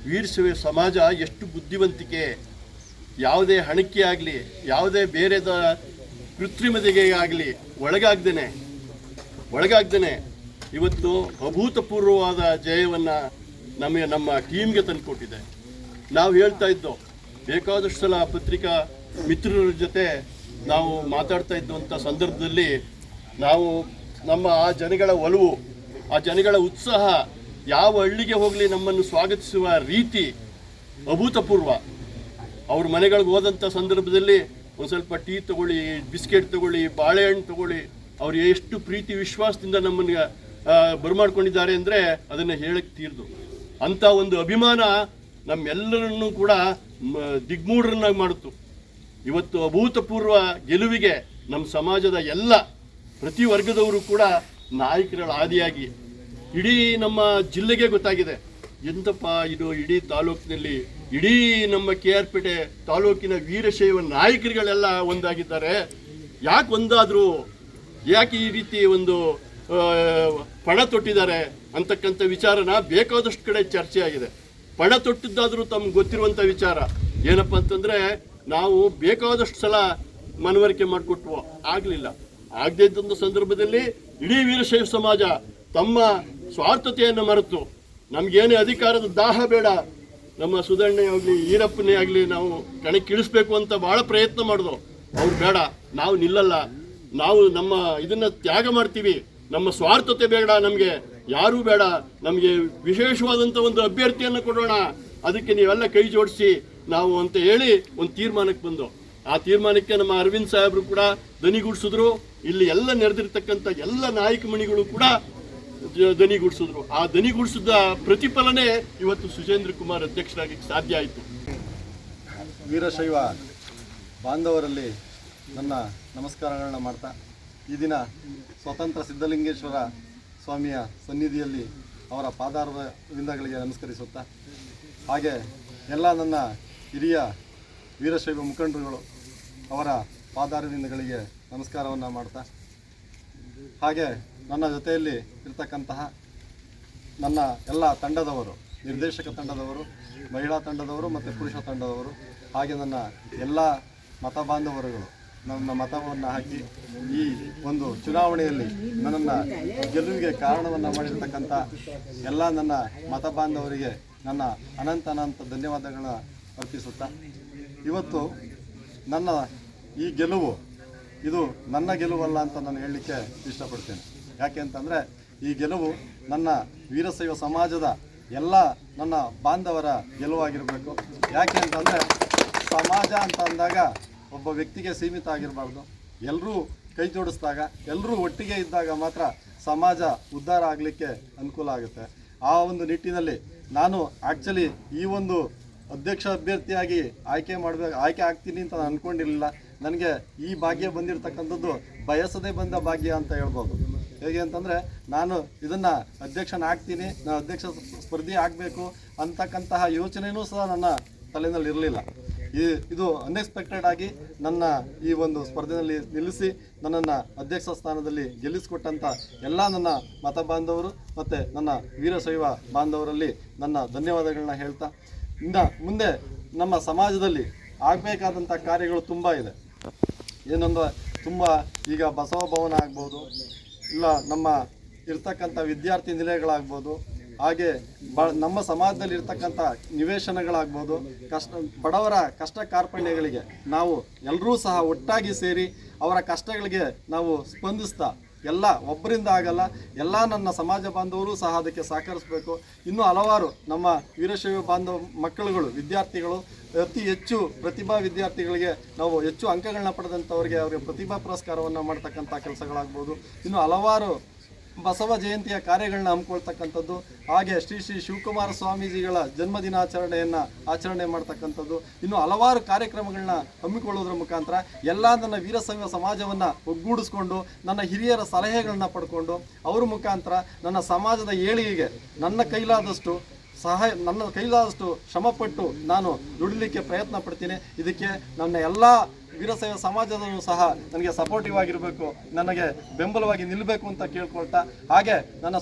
ವೀರಶೈವ ಸಮಾಜ ಎಷ್ಟು ಬುದ್ಧಿವಂತಿಕೆ, ಯಾವುದೇ ಹಣಕ್ಕೆ ಆಗಲಿ, ಯಾವುದೇ ಬೇರೆದ ಕೃತ್ರಿಮತೆಗೆ ಆಗಲಿ ಒಳಗಾಗ್ದೇನೆ ಇವತ್ತು ಅಭೂತಪೂರ್ವವಾದ ಜಯವನ್ನು ನಮ್ಮ ಟೀಮ್ಗೆ ತಂದುಕೊಟ್ಟಿದೆ. ನಾವು ಹೇಳ್ತಾ ಇದ್ದೋ, ಬೇಕಾದಷ್ಟು ಸಲ ಪತ್ರಿಕಾ ಮಿತ್ರರ ಜೊತೆ ನಾವು ಮಾತಾಡ್ತಾ ಇದ್ದಂಥ ಸಂದರ್ಭದಲ್ಲಿ ನಾವು ನಮ್ಮ ಆ ಜನಗಳ ಒಲವು, ಆ ಜನಗಳ ಉತ್ಸಾಹ, ಯಾವ ಹಳ್ಳಿಗೆ ಹೋಗಲಿ ನಮ್ಮನ್ನು ಸ್ವಾಗತಿಸುವ ರೀತಿ ಅಭೂತಪೂರ್ವ. ಅವ್ರ ಮನೆಗಳಿಗೆ ಹೋದಂಥ ಸಂದರ್ಭದಲ್ಲಿ ಒಂದು ಸ್ವಲ್ಪ ಟೀ ತಗೊಳ್ಳಿ, ಬಿಸ್ಕೆಟ್ ತಗೊಳ್ಳಿ, ಬಾಳೆಹಣ್ಣು ತಗೊಳ್ಳಿ, ಅವ್ರು ಎಷ್ಟು ಪ್ರೀತಿ ವಿಶ್ವಾಸದಿಂದ ನಮ್ಮನ್ನು ಬರಮಾಡ್ಕೊಂಡಿದ್ದಾರೆ ಅಂದರೆ ಅದನ್ನು ಹೇಳಕ್ಕೆ ತೀರ್ದು. ಅಂಥ ಒಂದು ಅಭಿಮಾನ ನಮ್ಮೆಲ್ಲರನ್ನೂ ಕೂಡ ದಿಗ್ಮೂಢರನ್ನಾಗಿ ಮಾಡಿತು. ಇವತ್ತು ಅಭೂತಪೂರ್ವ ಗೆಲುವಿಗೆ ನಮ್ಮ ಸಮಾಜದ ಎಲ್ಲ ಪ್ರತಿ ವರ್ಗದವರು ಕೂಡ ನಾಯಕರ ಆದಿಯಾಗಿ ಇಡೀ ನಮ್ಮ ಜಿಲ್ಲೆಗೆ ಗೊತ್ತಾಗಿದೆ, ಎಂತಪ್ಪ ಇದು ಇಡೀ ತಾಲೂಕಿನಲ್ಲಿ, ಇಡೀ ನಮ್ಮ KR ಪೇಟೆ ತಾಲೂಕಿನ ವೀರಶೈವ ನಾಯಕರುಗಳೆಲ್ಲ ಒಂದಾಗಿದ್ದಾರೆ. ಯಾಕೆ ಒಂದಾದರು, ಯಾಕೆ ಈ ರೀತಿ ಒಂದು ಪಣ ತೊಟ್ಟಿದ್ದಾರೆ ಅಂತಕ್ಕಂಥ ವಿಚಾರನ ಬೇಕಾದಷ್ಟು ಕಡೆ ಚರ್ಚೆ ಆಗಿದೆ. ಪಣ ತೊಟ್ಟಿದ್ದಾದರೂ ತಮ್ಗೆ ಗೊತ್ತಿರುವಂಥ ವಿಚಾರ ಏನಪ್ಪ ಅಂತಂದರೆ, ನಾವು ಬೇಕಾದಷ್ಟು ಸಲ ಮನವರಿಕೆ ಮಾಡಿಕೊಟ್ವು, ಆಗಲಿಲ್ಲ. ಆಗದೇ ಇದ್ದಂಥ ಸಂದರ್ಭದಲ್ಲಿ ಇಡೀ ವೀರಶೈವ ಸಮಾಜ ತಮ್ಮ ಸ್ವಾರ್ಥತೆಯನ್ನು ಮರೆತು, ನಮಗೇನೇ ಅಧಿಕಾರದ ದಾಹ ಬೇಡ, ನಮ್ಮ ಸುಧಣ್ಣೆ ಆಗಲಿ, ಈರಪ್ಪನೇ ಆಗಲಿ ನಾವು ಕಣಕ್ಕಿಳಿಸ್ಬೇಕು ಅಂತ ಭಾಳ ಪ್ರಯತ್ನ ಮಾಡಿದ್ರು. ಅವ್ರು ಬೇಡ, ನಾವು ನಿಲ್ಲಲ್ಲ, ನಾವು ನಮ್ಮ ಇದನ್ನು ತ್ಯಾಗ ಮಾಡ್ತೀವಿ, ನಮ್ಮ ಸ್ವಾರ್ಥತೆ ಬೇಡ, ನಮಗೆ ಯಾರೂ ಬೇಡ, ನಮಗೆ ವಿಶೇಷವಾದಂಥ ಒಂದು ಅಭ್ಯರ್ಥಿಯನ್ನು ಕೊಡೋಣ, ಅದಕ್ಕೆ ನೀವೆಲ್ಲ ಕೈ ಜೋಡಿಸಿ ನಾವು ಅಂತ ಹೇಳಿ ಒಂದು ತೀರ್ಮಾನಕ್ಕೆ ಬಂದು, ಆ ತೀರ್ಮಾನಕ್ಕೆ ನಮ್ಮ ಅರವಿಂದ್ ಸಾಹೇಬರು ಕೂಡ ದನಿಗೂಡಿಸಿದ್ರು. ಇಲ್ಲಿ ಎಲ್ಲ ನೆರೆದಿರ್ತಕ್ಕಂಥ ಎಲ್ಲ ನಾಯಕ ಮಣಿಗಳು ಕೂಡ ದನಿಗೂಡಿಸಿದ್ರು. ಆ ದನಿಗೂಡಿಸಿದ ಪ್ರತಿಫಲನೆ ಇವತ್ತು ಸುಜೇಂದ್ರ ಕುಮಾರ್ ಅಧ್ಯಕ್ಷರಾಗಿ ಸಾಧ್ಯ ಆಯಿತು. ವೀರಶೈವ ಬಾಂಧವರಲ್ಲಿ ನನ್ನ ನಮಸ್ಕಾರಗಳನ್ನ ಮಾಡ್ತಾ, ಈ ದಿನ ಸ್ವತಂತ್ರ ಸಿದ್ಧಲಿಂಗೇಶ್ವರ ಸ್ವಾಮಿಯ ಸನ್ನಿಧಿಯಲ್ಲಿ ಅವರ ಪಾದಾರವಿಂದಗಳಿಗೆ ನಮಸ್ಕರಿಸುತ್ತಾ, ಹಾಗೆ ಎಲ್ಲ ನನ್ನ ಹಿರಿಯ ವೀರಶೈವ ಮುಖಂಡರುಗಳು ಅವರ ಪಾದಾರವಿಂದಗಳಿಗೆ ನಮಸ್ಕಾರವನ್ನು ಮಾಡ್ತಾ, ಹಾಗೆ ನನ್ನ ಜೊತೆಯಲ್ಲಿ ಇರ್ತಕ್ಕಂತಹ ನನ್ನ ಎಲ್ಲ ತಂಡದವರು, ನಿರ್ದೇಶಕ ತಂಡದವರು, ಮಹಿಳಾ ತಂಡದವರು ಮತ್ತು ಪುರುಷ ತಂಡದವರು, ಹಾಗೆ ನನ್ನ ಎಲ್ಲ ಮತ ಬಾಂಧವರುಗಳು ನನ್ನ ಮತವನ್ನು ಹಾಕಿ ಈ ಒಂದು ಚುನಾವಣೆಯಲ್ಲಿ ನನ್ನನ್ನು ಗೆಲುವಿಗೆ ಕಾರಣವನ್ನು ಮಾಡಿರ್ತಕ್ಕಂಥ ಎಲ್ಲ ನನ್ನ ಮತ ಬಾಂಧವರಿಗೆ ನನ್ನ ಅನಂತ ಧನ್ಯವಾದಗಳನ್ನ ಅರ್ಪಿಸುತ್ತಾ, ಇವತ್ತು ನನ್ನ ಈ ಗೆಲುವು ಇದು ನನ್ನ ಗೆಲುವಲ್ಲ ಅಂತ ನಾನು ಹೇಳಲಿಕ್ಕೆ ಇಷ್ಟಪಡ್ತೇನೆ. ಯಾಕೆ ಅಂತಂದರೆ ಈ ಗೆಲುವು ನನ್ನ ವೀರಶೈವ ಸಮಾಜದ ಎಲ್ಲ ನನ್ನ ಬಾಂಧವರ ಗೆಲುವಾಗಿರಬೇಕು. ಯಾಕೆ ಅಂತಂದರೆ ಸಮಾಜ ಅಂತ ಅಂದಾಗ ಒಬ್ಬ ವ್ಯಕ್ತಿಗೆ ಸೀಮಿತ ಆಗಿರಬಾರ್ದು. ಎಲ್ಲರೂ ಕೈ ಜೋಡಿಸಿದಾಗ, ಎಲ್ಲರೂ ಒಟ್ಟಿಗೆ ಇದ್ದಾಗ ಮಾತ್ರ ಸಮಾಜ ಉದ್ಧಾರ ಆಗಲಿಕ್ಕೆ ಅನುಕೂಲ ಆಗುತ್ತೆ. ಆ ಒಂದು ನಿಟ್ಟಿನಲ್ಲಿ ನಾನು ಆ್ಯಕ್ಚುಲಿ ಈ ಒಂದು ಅಧ್ಯಕ್ಷ ಅಭ್ಯರ್ಥಿಯಾಗಿ ಆಯ್ಕೆ ಆಗ್ತೀನಿ ಅಂತ ನಾನು ಅಂದ್ಕೊಂಡಿರಲಿಲ್ಲ. ನನಗೆ ಈ ಭಾಗ್ಯ ಬಂದಿರತಕ್ಕಂಥದ್ದು ಬಯಸದೇ ಬಂದ ಭಾಗ್ಯ ಅಂತ ಹೇಳ್ಬೋದು. ಹೇಗೆ ಅಂತಂದರೆ, ನಾನು ಇದನ್ನು ಅಧ್ಯಕ್ಷನಾಗ್ತೀನಿ, ನಾನು ಅಧ್ಯಕ್ಷ ಸ್ಪರ್ಧಿ ಆಗಬೇಕು ಅಂತಕ್ಕಂತಹ ಯೋಚನೆಯೂ ಸಹ ನನ್ನ ತಲೆಯಲ್ಲಿ ಇರಲಿಲ್ಲ. ಇದು ಅನ್ಎಕ್ಸ್ಪೆಕ್ಟೆಡ್ ಆಗಿ ನನ್ನ ಈ ಒಂದು ಸ್ಪರ್ಧೆಯಲ್ಲಿ ನಿಲ್ಲಿಸಿ ನನ್ನನ್ನು ಅಧ್ಯಕ್ಷ ಸ್ಥಾನದಲ್ಲಿ ಗೆಲ್ಲಿಸಿಕೊಟ್ಟಂಥ ಎಲ್ಲ ನನ್ನ ಮತ ಬಾಂಧವರು ಮತ್ತು ನನ್ನ ವೀರಶೈವ ಬಾಂಧವರಲ್ಲಿ ನನ್ನ ಧನ್ಯವಾದಗಳನ್ನ ಹೇಳ್ತಾ, ಇನ್ನು ಮುಂದೆ ನಮ್ಮ ಸಮಾಜದಲ್ಲಿ ಆಗಬೇಕಾದಂಥ ಕಾರ್ಯಗಳು ತುಂಬ ಇದೆ. ಏನಂದ್ರೆ ತುಂಬ ಈಗ ಬಸವ ಭವನ ಆಗ್ಬೋದು, ಇಲ್ಲ ನಮ್ಮ ಇರ್ತಕ್ಕಂಥ ವಿದ್ಯಾರ್ಥಿ ನಿಲಯಗಳಾಗ್ಬೋದು, ಹಾಗೆ ನಮ್ಮ ಸಮಾಜದಲ್ಲಿ ಇರ್ತಕ್ಕಂಥ ನಿವೇಶನಗಳಾಗ್ಬೋದು, ಬಡವರ ಕಷ್ಟ ಕಾರ್ಪಣ್ಯಗಳಿಗೆ ನಾವು ಎಲ್ಲರೂ ಸಹ ಒಟ್ಟಾಗಿ ಸೇರಿ ಅವರ ಕಷ್ಟಗಳಿಗೆ ನಾವು ಸ್ಪಂದಿಸ್ತಾ ಎಲ್ಲ ಒಬ್ಬರಿಂದ ಆಗಲ್ಲ, ಎಲ್ಲ ನನ್ನ ಸಮಾಜ ಬಾಂಧವರು ಸಹ ಅದಕ್ಕೆ ಸಹಕರಿಸಬೇಕು. ಇನ್ನೂ ಹಲವಾರು ನಮ್ಮ ವೀರಶೈವ ಬಾಂಧವ ಮಕ್ಕಳುಗಳು, ವಿದ್ಯಾರ್ಥಿಗಳು, ಅತಿ ಹೆಚ್ಚು ಪ್ರತಿಭಾ ವಿದ್ಯಾರ್ಥಿಗಳಿಗೆ ನಾವು ಹೆಚ್ಚು ಅಂಕಗಳನ್ನ ಪಡೆದಂಥವ್ರಿಗೆ ಅವರಿಗೆ ಪ್ರತಿಭಾ ಪುರಸ್ಕಾರವನ್ನು ಮಾಡ್ತಕ್ಕಂಥ ಕೆಲಸಗಳಾಗ್ಬೋದು. ಇನ್ನು ಹಲವಾರು ಬಸವ ಜಯಂತಿಯ ಕಾರ್ಯಗಳನ್ನ ಹಮ್ಮಿಕೊಳ್ತಕ್ಕಂಥದ್ದು, ಹಾಗೆ ಶ್ರೀ ಶ್ರೀ ಶಿವಕುಮಾರ ಸ್ವಾಮೀಜಿಗಳ ಜನ್ಮದಿನಾಚರಣೆಯನ್ನು ಆಚರಣೆ ಮಾಡ್ತಕ್ಕಂಥದ್ದು, ಇನ್ನು ಹಲವಾರು ಕಾರ್ಯಕ್ರಮಗಳನ್ನ ಹಮ್ಮಿಕೊಳ್ಳೋದ್ರ ಮುಖಾಂತರ ಎಲ್ಲ ನನ್ನ ವೀರಶೈವ ಸಮಾಜವನ್ನು ಒಗ್ಗೂಡಿಸ್ಕೊಂಡು ನನ್ನ ಹಿರಿಯರ ಸಲಹೆಗಳನ್ನ ಪಡ್ಕೊಂಡು ಅವ್ರ ಮುಖಾಂತರ ನನ್ನ ಸಮಾಜದ ಏಳಿಗೆಗೆ ನನ್ನ ಕೈಲಾದಷ್ಟು ಶ್ರಮಪಟ್ಟು ನಾನು ದುಡಿಲಿಕ್ಕೆ ಪ್ರಯತ್ನ ಪಡ್ತೀನಿ. ಇದಕ್ಕೆ ನನ್ನ ಎಲ್ಲ ವೀರಶೈವ ಸಮಾಜದವರು ಸಹ ನನಗೆ ಸಪೋರ್ಟಿವ್ ಆಗಿರಬೇಕು, ನನಗೆ ಬೆಂಬಲವಾಗಿ ನಿಲ್ಲಬೇಕು ಅಂತ ಕೇಳ್ಕೊಳ್ತಾ, ಹಾಗೆ ನನ್ನ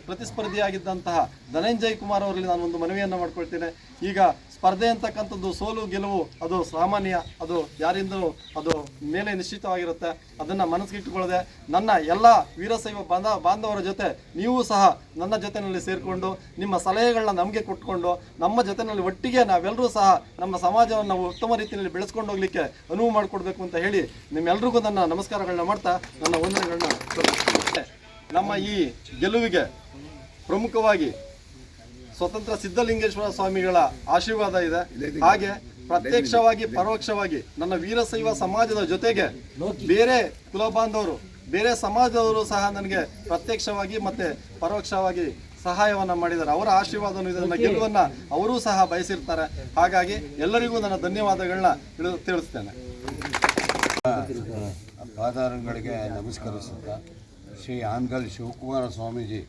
ಪ್ರತಿಸ್ಪರ್ಧಿಯಾಗಿದ್ದಂತಹ ಧನಂಜಯ್ ಕುಮಾರ್ ಅವರಲ್ಲಿ ನಾನು ಒಂದು ಮನವಿಯನ್ನು ಮಾಡ್ಕೊಳ್ತೇನೆ. ಈಗ ಸ್ಪರ್ಧೆ ಅಂತಕ್ಕಂಥದ್ದು ಸೋಲು ಗೆಲುವು ಅದು ಸಾಮಾನ್ಯ, ಅದು ಯಾರಿಂದಲೂ ಅದು ಮೇಲೆ ನಿಶ್ಚಿತವಾಗಿರುತ್ತೆ. ಅದನ್ನು ಮನಸ್ಸಿಗಿಟ್ಟುಕೊಳ್ಳದೆ ನನ್ನ ಎಲ್ಲ ವೀರಶೈವ ಬಾಂಧವರ ಜೊತೆ ನೀವು ಸಹ ನನ್ನ ಜೊತೆಯಲ್ಲಿ ಸೇರಿಕೊಂಡು ನಿಮ್ಮ ಸಲಹೆಗಳನ್ನ ನಮಗೆ ಕೊಟ್ಕೊಂಡು ನಮ್ಮ ಜೊತೆಯಲ್ಲಿ ಒಟ್ಟಿಗೆ ನಾವೆಲ್ಲರೂ ಸಹ ನಮ್ಮ ಸಮಾಜವನ್ನು ಉತ್ತಮ ರೀತಿಯಲ್ಲಿ ಬೆಳೆಸ್ಕೊಂಡು ಹೋಗ್ಲಿಕ್ಕೆ ಅನುವು ಮಾಡಿಕೊಡ್ಬೇಕು ಅಂತ ಹೇಳಿ ನಿಮ್ಮೆಲ್ರಿಗೂ ನನ್ನ ನಮಸ್ಕಾರಗಳನ್ನ ಮಾಡ್ತಾ ನನ್ನ ವಂದನೆಗಳನ್ನ ತೋರಿಸ್ತೀನಿ. ನಮ್ಮ ಈ ಗೆಲುವಿಗೆ ಪ್ರಮುಖವಾಗಿ ಸ್ವತಂತ್ರ ಸಿದ್ಧಲಿಂಗೇಶ್ವರ ಸ್ವಾಮಿಗಳ ಆಶೀರ್ವಾದ ಇದೆ. ಹಾಗೆ ಪ್ರತ್ಯಕ್ಷವಾಗಿ ಪರೋಕ್ಷವಾಗಿ ನನ್ನ ವೀರಶೈವ ಸಮಾಜದ ಜೊತೆಗೆ ಬೇರೆ ಕುಲ ಬಾಂಧವರು, ಬೇರೆ ಸಮಾಜದವರು ಸಹ ನನಗೆ ಪ್ರತ್ಯಕ್ಷವಾಗಿ ಮತ್ತೆ ಪರೋಕ್ಷವಾಗಿ ಸಹಾಯವನ್ನ ಮಾಡಿದ್ದಾರೆ. ಅವರ ಆಶೀರ್ವಾದನೂ ಇದನ್ನ ಗೆಲುವನ್ನ ಅವರೂ ಸಹ ಬಯಸಿರ್ತಾರೆ. ಹಾಗಾಗಿ ಎಲ್ಲರಿಗೂ ನನ್ನ ಧನ್ಯವಾದಗಳನ್ನ ತಿಳಿಸ್ತೇನೆ. ಪಾದಾರಗಳಿಗೆ ನಮಸ್ಕರಿಸುತ್ತಾ ಶ್ರೀ ಆನ್ಗಲ್ ಶಿವಕುಮಾರ ಸ್ವಾಮೀಜಿ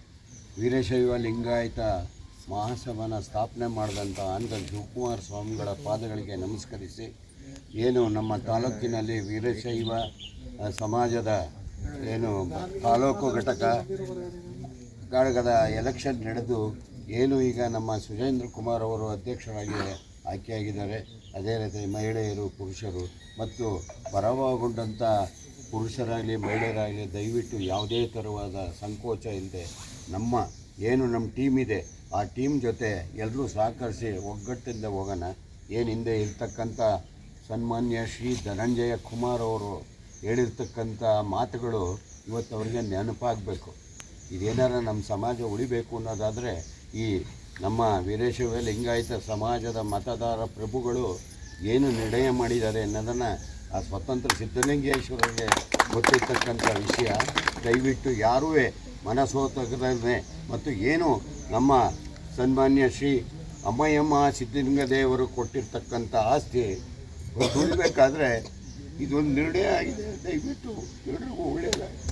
ವೀರಶೈವ ಲಿಂಗಾಯತ ಮಹಾಸಭಾನ ಸ್ಥಾಪನೆ ಮಾಡಿದಂಥ ಆನ್ಗಲ್ ಶಿವಕುಮಾರ ಸ್ವಾಮಿಗಳ ಪಾದಗಳಿಗೆ ನಮಸ್ಕರಿಸಿ, ಏನು ನಮ್ಮ ತಾಲೂಕಿನಲ್ಲಿ ವೀರಶೈವ ಸಮಾಜದ ಏನು ತಾಲೂಕು ಘಟಕದ ಎಲೆಕ್ಷನ್ ನಡೆದು ಏನು ಈಗ ನಮ್ಮ ಸುರೇಂದ್ರ ಕುಮಾರ್ ಅವರು ಅಧ್ಯಕ್ಷರಾಗಿ ಆಯ್ಕೆಯಾಗಿದ್ದಾರೆ. ಅದೇ ರೀತಿ ಮಹಿಳೆಯರು, ಪುರುಷರು ಮತ್ತು ಪರವಾಗೊಂಡಂಥ ಪುರುಷರಾಗಲಿ ಮಹಿಳೆಯರಾಗಲಿ ದಯವಿಟ್ಟು ಯಾವುದೇ ಥರವಾದ ಸಂಕೋಚ ಇಲ್ಲದೆ ನಮ್ಮ ಟೀಮ್ ಇದೆ ಆ ಟೀಮ್ ಜೊತೆ ಎಲ್ಲರೂ ಸಹಕರಿಸಿ ಒಗ್ಗಟ್ಟಿಂದ ಹೋಗೋಣ. ಏನು ಹಿಂದೆ ಇರ್ತಕ್ಕಂಥ ಸನ್ಮಾನ್ಯ ಶ್ರೀ ಧನಂಜಯ ಕುಮಾರ್ ಅವರು ಹೇಳಿರ್ತಕ್ಕಂಥ ಮಾತುಗಳು ಇವತ್ತು ಅವರಿಗೆ ನೆನಪಾಗಬೇಕು. ಇದೇನಾರ ನಮ್ಮ ಸಮಾಜ ಉಳಿಬೇಕು ಅನ್ನೋದಾದರೆ ಈ ನಮ್ಮ ವೀರಶೈವ ಲಿಂಗಾಯತ ಸಮಾಜದ ಮತದಾರ ಪ್ರಭುಗಳು ಏನು ನಿರ್ಣಯ ಮಾಡಿದ್ದಾರೆ ಅನ್ನೋದನ್ನು ಆ ಸ್ವತಂತ್ರ ಸಿದ್ಧಲಿಂಗೇಶ್ವರರಿಗೆ ಗೊತ್ತಿರ್ತಕ್ಕಂಥ ವಿಷಯ. ದಯವಿಟ್ಟು ಯಾರೂ ಮನಸೋತಗರನ್ನೇ ಮತ್ತು ಏನು ನಮ್ಮ ಸನ್ಮಾನ್ಯ ಶ್ರೀ ಅಮ್ಮಯ್ಯಮ್ಮ ಸಿದ್ಧಲಿಂಗ ದೇವರು ಕೊಟ್ಟಿರ್ತಕ್ಕಂಥ ಆಸ್ತಿ ದುಡಿಬೇಕಾದ್ರೆ ಇದೊಂದು ನಿರ್ಣಯ ಆಗಿದೆ. ದಯವಿಟ್ಟು ಎಲ್ರಿಗೂ ಒಳ್ಳೆಯದಾಗಿದೆ.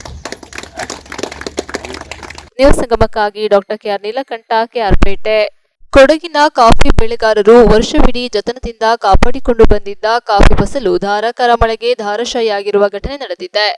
ನ್ಯೂಸ್ ಸಂಗಮಕ್ಕಾಗಿ ಡಾಕ್ಟರ್ ಕೆಆರ್ ನೀಲಕಂಠ, ಕೆಆರ್ಪೇಟೆ. ಕೊಡಗಿನ ಕಾಫಿ ಬೆಳೆಗಾರರು ವರ್ಷವಿಡೀ ಜತನದಿಂದ ಕಾಪಾಡಿಕೊಂಡು ಬಂದಿದ್ದ ಕಾಫಿ ಫಸಲು ಧಾರಾಕಾರ ಮಳೆಗೆ ಧಾರಾಶಾಹಿಯಾಗಿರುವ ಘಟನೆ ನಡೆದಿದೆ.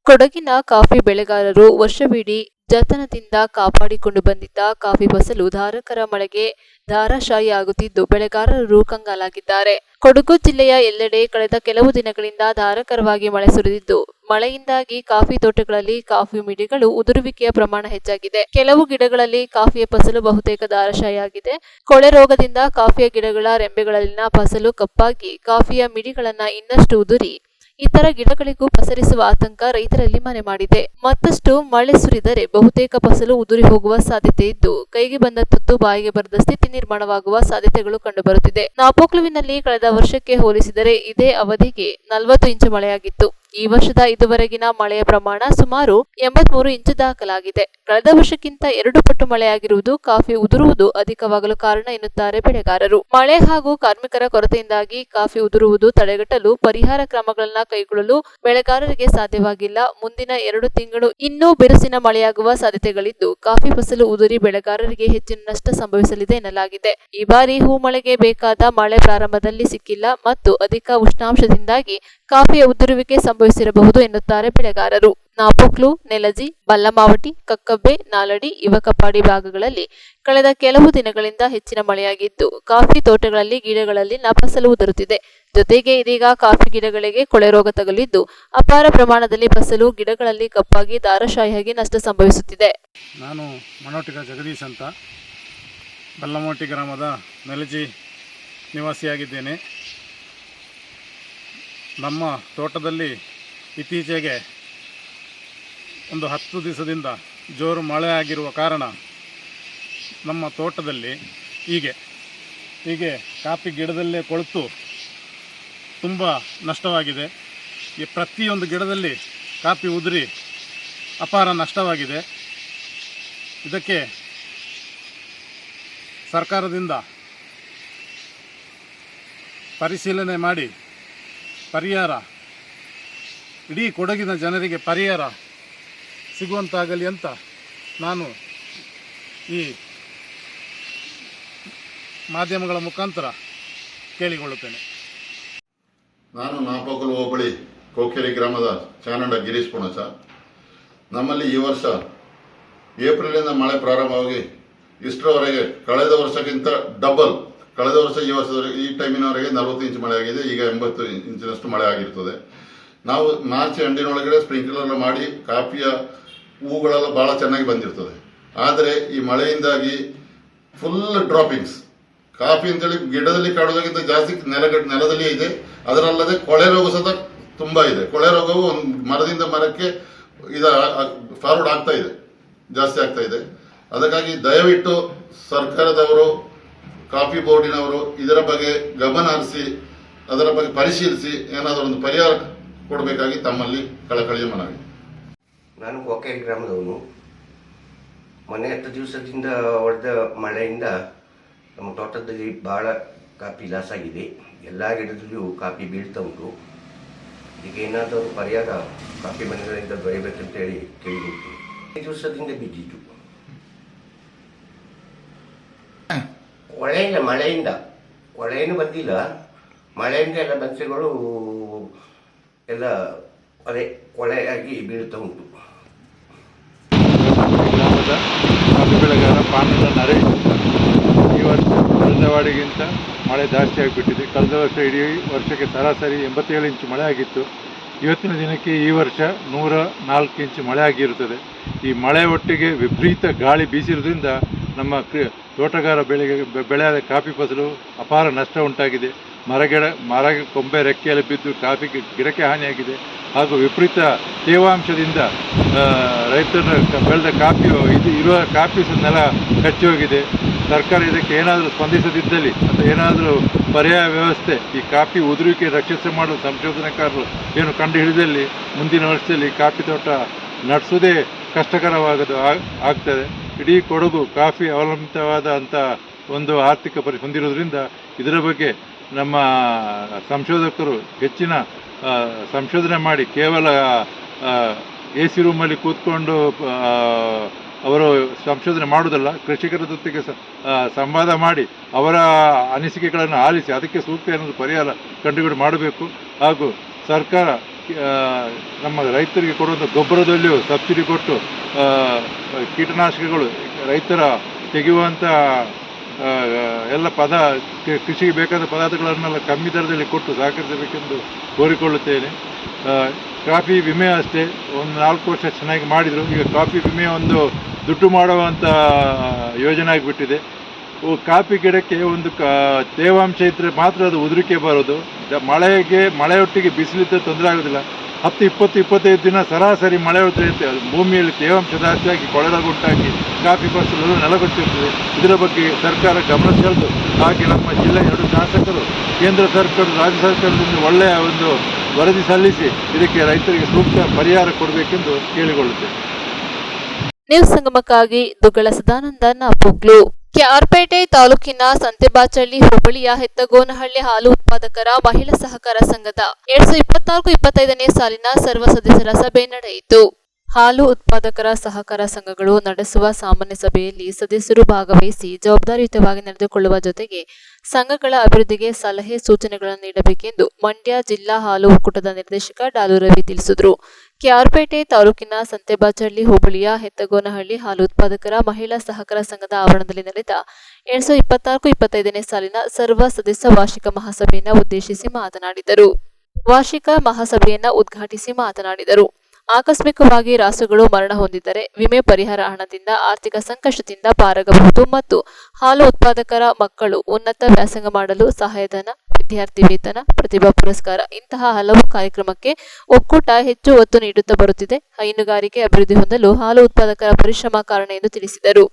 ಕೊಡಗಿನ ಕಾಫಿ ಬೆಳೆಗಾರರು ವರ್ಷವಿಡೀ ಜತನದಿಂದ ಕಾಪಾಡಿಕೊಂಡು ಬಂದಿದ್ದ ಕಾಫಿ ಫಸಲು ಧಾರಾಕಾರ ಮಳೆಗೆ ಧಾರಾಶಾಹಿಯಾಗುತ್ತಿದ್ದು ಬೆಳೆಗಾರರು ಕಂಗಾಲಾಗಿದ್ದಾರೆ. ಕೊಡಗು ಜಿಲ್ಲೆಯ ಎಲ್ಲೆಡೆ ಕಳೆದ ಕೆಲವು ದಿನಗಳಿಂದ ಧಾರಾಕಾರವಾಗಿ ಮಳೆ ಸುರಿದಿದ್ದು, ಮಳೆಯಿಂದಾಗಿ ಕಾಫಿ ತೋಟಗಳಲ್ಲಿ ಕಾಫಿ ಮಿಡಿಗಳು ಉದುರುವಿಕೆಯ ಪ್ರಮಾಣ ಹೆಚ್ಚಾಗಿದೆ. ಕೆಲವು ಗಿಡಗಳಲ್ಲಿ ಕಾಫಿಯ ಫಸಲು ಬಹುತೇಕ ಧಾರಾಶಾಹಿಯಾಗಿದೆ. ಕೊಳೆ ರೋಗದಿಂದ ಕಾಫಿಯ ಗಿಡಗಳ ರೆಂಬೆಗಳಲ್ಲಿನ ಫಸಲು ಕಪ್ಪಾಗಿ ಕಾಫಿಯ ಮಿಡಿಗಳನ್ನ ಇನ್ನಷ್ಟು ಉದುರಿ ಇತರ ಗಿಡಗಳಿಗೂ ಪಸರಿಸುವ ಆತಂಕ ರೈತರಲ್ಲಿ ಮನೆ ಮಾಡಿದೆ. ಮತ್ತಷ್ಟು ಮಳೆ ಸುರಿದರೆ ಬಹುತೇಕ ಫಸಲು ಉದುರಿ ಹೋಗುವ ಸಾಧ್ಯತೆ ಇದ್ದು, ಕೈಗೆ ಬಂದ ತುತ್ತು ಬಾಯಿಗೆ ಬರದ ಸ್ಥಿತಿ ನಿರ್ಮಾಣವಾಗುವ ಸಾಧ್ಯತೆಗಳು ಕಂಡುಬರುತ್ತಿದೆ. ನಾಪೋಕ್ಲುವಿನಲ್ಲಿ ಕಳೆದ ವರ್ಷಕ್ಕೆ ಹೋಲಿಸಿದರೆ ಇದೇ ಅವಧಿಗೆ 40 ಇಂಚು ಮಳೆಯಾಗಿತ್ತು. ಈ ವರ್ಷದ ಇದುವರೆಗಿನ ಮಳೆಯ ಪ್ರಮಾಣ ಸುಮಾರು 83 ಇಂಚು ದಾಖಲಾಗಿದೆ. ಕಳೆದ ವರ್ಷಕ್ಕಿಂತ 2 ಪಟ್ಟು ಮಳೆಯಾಗಿರುವುದು ಕಾಫಿ ಉದುರುವುದು ಅಧಿಕವಾಗಲು ಕಾರಣ ಎನ್ನುತ್ತಾರೆ ಬೆಳೆಗಾರರು. ಮಳೆ ಹಾಗೂ ಕಾರ್ಮಿಕರ ಕೊರತೆಯಿಂದಾಗಿ ಕಾಫಿ ಉದುರುವುದು ತಡೆಗಟ್ಟಲು ಪರಿಹಾರ ಕ್ರಮಗಳನ್ನ ಕೈಗೊಳ್ಳಲು ಬೆಳೆಗಾರರಿಗೆ ಸಾಧ್ಯವಾಗಿಲ್ಲ. ಮುಂದಿನ 2 ತಿಂಗಳು ಇನ್ನೂ ಬಿರುಸಿನ ಮಳೆಯಾಗುವ ಸಾಧ್ಯತೆಗಳಿದ್ದು, ಕಾಫಿ ಫಸಲು ಉದುರಿ ಬೆಳೆಗಾರರಿಗೆ ಹೆಚ್ಚಿನ ನಷ್ಟ ಸಂಭವಿಸಲಿದೆ ಎನ್ನಲಾಗಿದೆ. ಈ ಬಾರಿ ಹೂಮಳೆಗೆ ಬೇಕಾದ ಮಳೆ ಪ್ರಾರಂಭದಲ್ಲಿ ಸಿಕ್ಕಿಲ್ಲ ಮತ್ತು ಅಧಿಕ ಉಷ್ಣಾಂಶದಿಂದಾಗಿ ಕಾಫಿಯ ಉದುರುವಿಕೆ ಸಂಭವಿಸಿರಬಹುದು ಎನ್ನುತ್ತಾರೆ ಬೆಳೆಗಾರರು. ನಾಪೋಕ್ಲು, ನೆಲಜಿ, ಬಲ್ಲಮಾವಟಿ, ಕಕ್ಕಬ್ಬೆ, ನಾಲಡಿ, ಯುವಕಪಾಡಿ ಭಾಗಗಳಲ್ಲಿ ಕಳೆದ ಕೆಲವು ದಿನಗಳಿಂದ ಹೆಚ್ಚಿನ ಮಳೆಯಾಗಿದ್ದು, ಕಾಫಿ ತೋಟಗಳಲ್ಲಿ ಗಿಡಗಳಲ್ಲಿ ಫಸಲು ಉದುರುತ್ತಿದೆ. ಜೊತೆಗೆ ಇದೀಗ ಕಾಫಿ ಗಿಡಗಳಿಗೆ ಕೊಳೆ ರೋಗ ತಗುಲಿದ್ದು, ಅಪಾರ ಪ್ರಮಾಣದಲ್ಲಿ ಫಸಲು ಗಿಡಗಳಲ್ಲಿ ಕಪ್ಪಾಗಿ ಧಾರಾಶಾಹಿಯಾಗಿ ನಷ್ಟ ಸಂಭವಿಸುತ್ತಿದೆ. ನಾನು ಮನೋಟಿಗ ಜಗದೀಶ್ ಅಂತ ಬಲ್ಲಮೋಟಿ ಗ್ರಾಮದ ನೆಲಜಿ ನಿವಾಸಿಯಾಗಿದ್ದೇನೆ. ನಮ್ಮ ತೋಟದಲ್ಲಿ ಇತ್ತೀಚೆಗೆ ಒಂದು 10 ದಿವಸದಿಂದ ಜೋರು ಮಳೆ ಆಗಿರುವ ಕಾರಣ ನಮ್ಮ ತೋಟದಲ್ಲಿ ಹೀಗೆ ಕಾಫಿ ಗಿಡದಲ್ಲೇ ಕೊಳೆತು ತುಂಬ ನಷ್ಟವಾಗಿದೆ. ಈ ಪ್ರತಿಯೊಂದು ಗಿಡದಲ್ಲಿ ಕಾಫಿ ಉದುರಿ ಅಪಾರ ನಷ್ಟವಾಗಿದೆ. ಇದಕ್ಕೆ ಸರ್ಕಾರದಿಂದ ಪರಿಶೀಲನೆ ಮಾಡಿ ಪರಿಹಾರ, ಇಡೀ ಕೊಡಗಿನ ಜನರಿಗೆ ಪರಿಹಾರ ಸಿಗುವಂತಾಗಲಿ ಅಂತ ನಾನು ಈ ಮಾಧ್ಯಮಗಳ ಮುಖಾಂತರ ಕೇಳಿಕೊಳ್ಳುತ್ತೇನೆ. ನಾನು ನಾಪಕಲ್ ಹೋಬಳಿ ಕೋಕೆರೆ ಗ್ರಾಮದ ಚಾನಂಡ ಗಿರೀಶ್ ಪುಣಸ. ನಮ್ಮಲ್ಲಿ ಈ ವರ್ಷ ಏಪ್ರಿಲಿಂದ ಮಳೆ ಪ್ರಾರಂಭವಾಗಿ ಇಷ್ಟರವರೆಗೆ ಕಳೆದ ವರ್ಷಕ್ಕಿಂತ ಡಬಲ್, ಕಳೆದ ವರ್ಷ ಈ ವರ್ಷದವರೆಗೆ ಈ ಟೈಮಿನವರೆಗೆ 40 ಇಂಚು ಮಳೆ ಆಗಿದೆ. ಈಗ 80 ಇಂಚಿನಷ್ಟು ಮಳೆ ಆಗಿರ್ತದೆ. ನಾವು ಮಾರ್ಚ್ ಎಂಡಿನೊಳಗಡೆ ಸ್ಪ್ರಿಂಕ್ಲರ್ ಮಾಡಿ ಕಾಫಿಯ ಹೂಗಳೆಲ್ಲ ಭಾಳ ಚೆನ್ನಾಗಿ ಬಂದಿರ್ತದೆ. ಆದರೆ ಈ ಮಳೆಯಿಂದಾಗಿ ಫುಲ್ ಡ್ರಾಪಿಂಗ್ಸ್, ಕಾಫಿ ಅಂತೇಳಿ ಗಿಡದಲ್ಲಿ ಕಾಣೋದಕ್ಕಿಂತ ಜಾಸ್ತಿ ನೆಲದಲ್ಲಿ ಇದೆ. ಅದರಲ್ಲದೆ ಕೊಳೆ ರೋಗ ಸಹ ತುಂಬ ಇದೆ. ಕೊಳೆ ರೋಗವು ಒಂದು ಮರದಿಂದ ಮರಕ್ಕೆ ಫಾರ್ವರ್ಡ್ ಆಗ್ತಾ ಇದೆ, ಜಾಸ್ತಿ ಆಗ್ತಾ ಇದೆ. ಅದಕ್ಕಾಗಿ ದಯವಿಟ್ಟು ಸರ್ಕಾರದವರು, ಕಾಫಿ ಬೋರ್ಡಿನವರು ಇದರ ಬಗ್ಗೆ ಗಮನ ಹರಿಸಿ ಅದರ ಬಗ್ಗೆ ಪರಿಶೀಲಿಸಿ ಏನಾದರೂ ಒಂದು ಪರಿಹಾರ ಕೊಡಬೇಕಾಗಿ ತಮ್ಮಲ್ಲಿ ಕಳಕಳಿಯ ಮನವಿ. ನಾನು ಕೋಕೆರೆ ಗ್ರಾಮದವನು. ಮೊನ್ನೆ 10 ದಿವಸದಿಂದ ಹೊಡೆದ ಮಳೆಯಿಂದ ನಮ್ಮ ತೋಟದಲ್ಲಿ ಭಾಳ ಕಾಫಿ ಲಾಸ್ ಆಗಿದೆ. ಎಲ್ಲ ಗಿಡದಲ್ಲಿಯೂ ಕಾಫಿ ಬೀಳ್ತಾ ಉಂಟು. ಈಗ ಏನಾದರೂ ಪರಿಹಾರ ಕಾಫಿ ಮನೆಗಳಿಂದ ದೊರೆಯಬೇಕಂತೇಳಿ ಕೇಳಿಬಿಟ್ಟು 5 ದಿವಸದಿಂದ ಬಿದ್ದಿದ್ದು. ಮಳೆಯನ್ನು ಬಂದಿಲ್ಲ. ಮಳೆಯಿಂದ ಎಲ್ಲ ಬಚ್ಚೆಗಳು ಎಲ್ಲ ಅದೇ ಕೊಳೆಯಾಗಿ ಬೀಳ್ತಾ ಉಂಟು. ಗ್ರಾಮದ ಕಾಫಿ ಬೆಳೆಗಾರ ಪಾಂಡಲ ನರೇಶ್. ಈ ವರ್ಷ ಕಳೆದ ವಾಡಿಗಿಂತ ಮಳೆ ಜಾಸ್ತಿ ಆಗಿಬಿಟ್ಟಿದೆ. ಕಳೆದ ವರ್ಷ ಇಡೀ ವರ್ಷಕ್ಕೆ ಸರಾಸರಿ 87 ಇಂಚು ಮಳೆ ಆಗಿತ್ತು. ಇವತ್ತಿನ ದಿನಕ್ಕೆ ಈ ವರ್ಷ 104 ಇಂಚು ಮಳೆ ಆಗಿರುತ್ತದೆ. ಈ ಮಳೆ ಒಟ್ಟಿಗೆ ವಿಪರೀತ ಗಾಳಿ ಬೀಸಿರುವುದರಿಂದ ನಮ್ಮ ತೋಟಗಾರ ಬೆಳೆಯಾದ ಕಾಫಿ ಫಸಲು ಅಪಾರ ನಷ್ಟ ಉಂಟಾಗಿದೆ. ಮರ ಕೊಂಬೆ ರೆಕ್ಕೆಯಲ್ಲಿ ಬಿದ್ದು ಕಾಫಿ ಗಿಡಕ್ಕೆ ಹಾನಿಯಾಗಿದೆ. ಹಾಗೂ ವಿಪರೀತ ತೇವಾಂಶದಿಂದ ರೈತರು ಬೆಳೆದ ಕಾಫಿಯು ಇರುವ ಕಾಫಿ ನೆಲ ಕಚ್ಚಿ ಹೋಗಿದೆ. ಸರ್ಕಾರ ಇದಕ್ಕೆ ಏನಾದರೂ ಸ್ಪಂದಿಸದಿದ್ದಲ್ಲಿ ಅಥವಾ ಏನಾದರೂ ಪರ್ಯಾಯ ವ್ಯವಸ್ಥೆ ಈ ಕಾಫಿ ಉದುರುವಿಕೆ ರಕ್ಷಿಸಿ ಮಾಡಲು ಸಂಶೋಧನಾಕಾರರು ಏನು ಕಂಡು ಹಿಡಿದಲ್ಲಿ ಮುಂದಿನ ವರ್ಷದಲ್ಲಿ ಕಾಫಿ ತೋಟ ನಡೆಸೋದೇ ಕಷ್ಟಕರವಾಗದು ಆಗ್ತದೆ. ಇಡೀ ಕೊಡಗು ಕಾಫಿ ಅವಲಂಬಿತವಾದ ಅಂಥ ಒಂದು ಆರ್ಥಿಕ ಹೊಂದಿರೋದ್ರಿಂದ ಇದರ ಬಗ್ಗೆ ನಮ್ಮ ಸಂಶೋಧಕರು ಹೆಚ್ಚಿನ ಸಂಶೋಧನೆ ಮಾಡಿ ಕೇವಲ AC ರೂಮಲ್ಲಿ ಕೂತ್ಕೊಂಡು ಅವರು ಸಂಶೋಧನೆ ಮಾಡುವುದಲ್ಲ, ಕೃಷಿಕರ ಜೊತೆಗೆ ಸಂವಾದ ಮಾಡಿ ಅವರ ಅನಿಸಿಕೆಗಳನ್ನು ಆಲಿಸಿ ಅದಕ್ಕೆ ಸೂಕ್ತ ಏನಾದರೂ ಪರಿಹಾರ ಕಂಡುಹಿಡಿದು ಮಾಡಬೇಕು. ಹಾಗೂ ಸರ್ಕಾರ ನಮ್ಮ ರೈತರಿಗೆ ಕೊಡುವಂಥ ಗೊಬ್ಬರದಲ್ಲಿಯೂ ಸಬ್ಸಿಡಿ ಕೊಟ್ಟು ಕೀಟನಾಶಕಗಳು ರೈತರ ತೆಗೆಯುವಂಥ ಎಲ್ಲ ಕೃಷಿಗೆ ಬೇಕಾದ ಪದಾರ್ಥಗಳನ್ನೆಲ್ಲ ಕಮ್ಮಿ ದರದಲ್ಲಿ ಕೊಟ್ಟು ಸಹಕರಿಸಬೇಕೆಂದು ಕೋರಿಕೊಳ್ಳುತ್ತೇನೆ. ಕಾಫಿ ವಿಮೆ ಅಷ್ಟೇ, ಒಂದು 4 ವರ್ಷ ಚೆನ್ನಾಗಿ ಮಾಡಿದರು. ಈಗ ಕಾಫಿ ವಿಮೆ ಒಂದು ದುಡ್ಡು ಮಾಡುವಂಥ ಯೋಜನೆ ಆಗಿಬಿಟ್ಟಿದೆ. ಕಾಫಿ ಗಿಡಕ್ಕೆ ಒಂದು ತೇವಾಂಶ ಇದ್ದರೆ ಮಾತ್ರ ಅದು ಉದುರಿಕೆ ಬರೋದು. ಮಳೆಯೊಟ್ಟಿಗೆ ಬಿಸಿಲಿದ್ದರೆ ತೊಂದರೆ ಆಗೋದಿಲ್ಲ. 10, 20, 25 ದಿನ ಸರಾಸರಿ ಮಳೆ ಹೊಡೆಯುತ್ತೆ. ಭೂಮಿಯಲ್ಲಿ ತೇವಾಂಶ ಜಾಸ್ತಿಯಾಗಿ ಕೊಳೆರೋಗ ಉಂಟಾಗಿ ಕಾಫಿ ಫಸಲು ನೆಲಗೊತ್ತಿರ್ತದೆ. ಇದರ ಬಗ್ಗೆ ಸರ್ಕಾರ ಗಮನ ಸೆಳೆದು ಹಾಗೆ ನಮ್ಮ ಜಿಲ್ಲೆಯ 2 ಶಾಸಕರು ಕೇಂದ್ರ ಸರ್ಕಾರ ರಾಜ್ಯ ಸರ್ಕಾರದಿಂದ ಒಳ್ಳೆಯ ಒಂದು ವರದಿ ಸಲ್ಲಿಸಿ ಇದಕ್ಕೆ ರೈತರಿಗೆ ಸೂಕ್ತ ಪರಿಹಾರ ಕೊಡಬೇಕೆಂದು ಕೇಳಿಕೊಳ್ಳುತ್ತೇನೆ. ನ್ಯೂಸ್ ಸಂಗಮಕ್ಕಾಗಿ ದುಗ್ಗಳ ಸದಾನಂದ ನಾಪೋಕ್ಲು. ಕೆಆರ್ಪೇಟೆ ತಾಲೂಕಿನ ಸಂತೆಬಾಚಳ್ಳಿ ಹೋಬಳಿಯ ಹೆತ್ತಗೋನಹಳ್ಳಿ ಹಾಲು ಉತ್ಪಾದಕರ ಮಹಿಳಾ ಸಹಕಾರ ಸಂಘದ 2024-25ನೇ ಸಾಲಿನ ಸರ್ವ ಸದಸ್ಯರ ಸಭೆ ನಡೆಯಿತು. ಹಾಲು ಉತ್ಪಾದಕರ ಸಹಕಾರ ಸಂಘಗಳು ನಡೆಸುವ ಸಾಮಾನ್ಯ ಸಭೆಯಲ್ಲಿ ಸದಸ್ಯರು ಭಾಗವಹಿಸಿ ಜವಾಬ್ದಾರಿಯುತವಾಗಿ ನಡೆದುಕೊಳ್ಳುವ ಜೊತೆಗೆ ಸಂಘಗಳ ಅಭಿವೃದ್ಧಿಗೆ ಸಲಹೆ ಸೂಚನೆಗಳನ್ನು ನೀಡಬೇಕೆಂದು ಮಂಡ್ಯ ಜಿಲ್ಲಾ ಹಾಲು ಒಕ್ಕೂಟದ ನಿರ್ದೇಶಕ ಡಾಲು ರವಿ ತಿಳಿಸಿದರು. ಕೆಆರ್ಪೇಟೆ ತಾಲೂಕಿನ ಸಂತೆಬಾಚಳ್ಳಿ ಹೋಬಳಿಯ ಹೆತ್ತಗೋನಹಳ್ಳಿ ಹಾಲು ಉತ್ಪಾದಕರ ಮಹಿಳಾ ಸಹಕಾರ ಸಂಘದ ಆವರಣದಲ್ಲಿ ನಡೆದ 2024-25ನೇ ಸಾಲಿನ ಸರ್ವ ಸದಸ್ಯ ವಾರ್ಷಿಕ ಮಹಾಸಭೆಯನ್ನು ಉದ್ದೇಶಿಸಿ ಮಾತನಾಡಿದರು. ವಾರ್ಷಿಕ ಮಹಾಸಭೆಯನ್ನು ಉದ್ಘಾಟಿಸಿ ಮಾತನಾಡಿದರು. ಆಕಸ್ಮಿಕವಾಗಿ ರಾಸುಗಳು ಮರಣ ಹೊಂದಿದ್ದರೆ ವಿಮೆ ಪರಿಹಾರ ಹಣದಿಂದ ಆರ್ಥಿಕ ಸಂಕಷ್ಟದಿಂದ ಪಾರಾಗಬಹುದು ಮತ್ತು ಹಾಲು ಉತ್ಪಾದಕರ ಮಕ್ಕಳು ಉನ್ನತ ವ್ಯಾಸಂಗ ಮಾಡಲು ಸಹಾಯಧನ, ವಿದ್ಯಾರ್ಥಿ ವೇತನ, ಪ್ರತಿಭಾ ಪುರಸ್ಕಾರ ಇಂತಹ ಹಲವು ಕಾರ್ಯಕ್ರಮಕ್ಕೆ ಒಕ್ಕೂಟ ಹೆಚ್ಚು ಒತ್ತು ನೀಡುತ್ತಾ ಬರುತ್ತಿದೆ. ಹೈನುಗಾರಿಕೆ ಅಭಿವೃದ್ಧಿ ಹೊಂದಲು ಹಾಲು ಉತ್ಪಾದಕರ ಪರಿಶ್ರಮ ಕಾರಣ ಎಂದು ತಿಳಿಸಿದರು.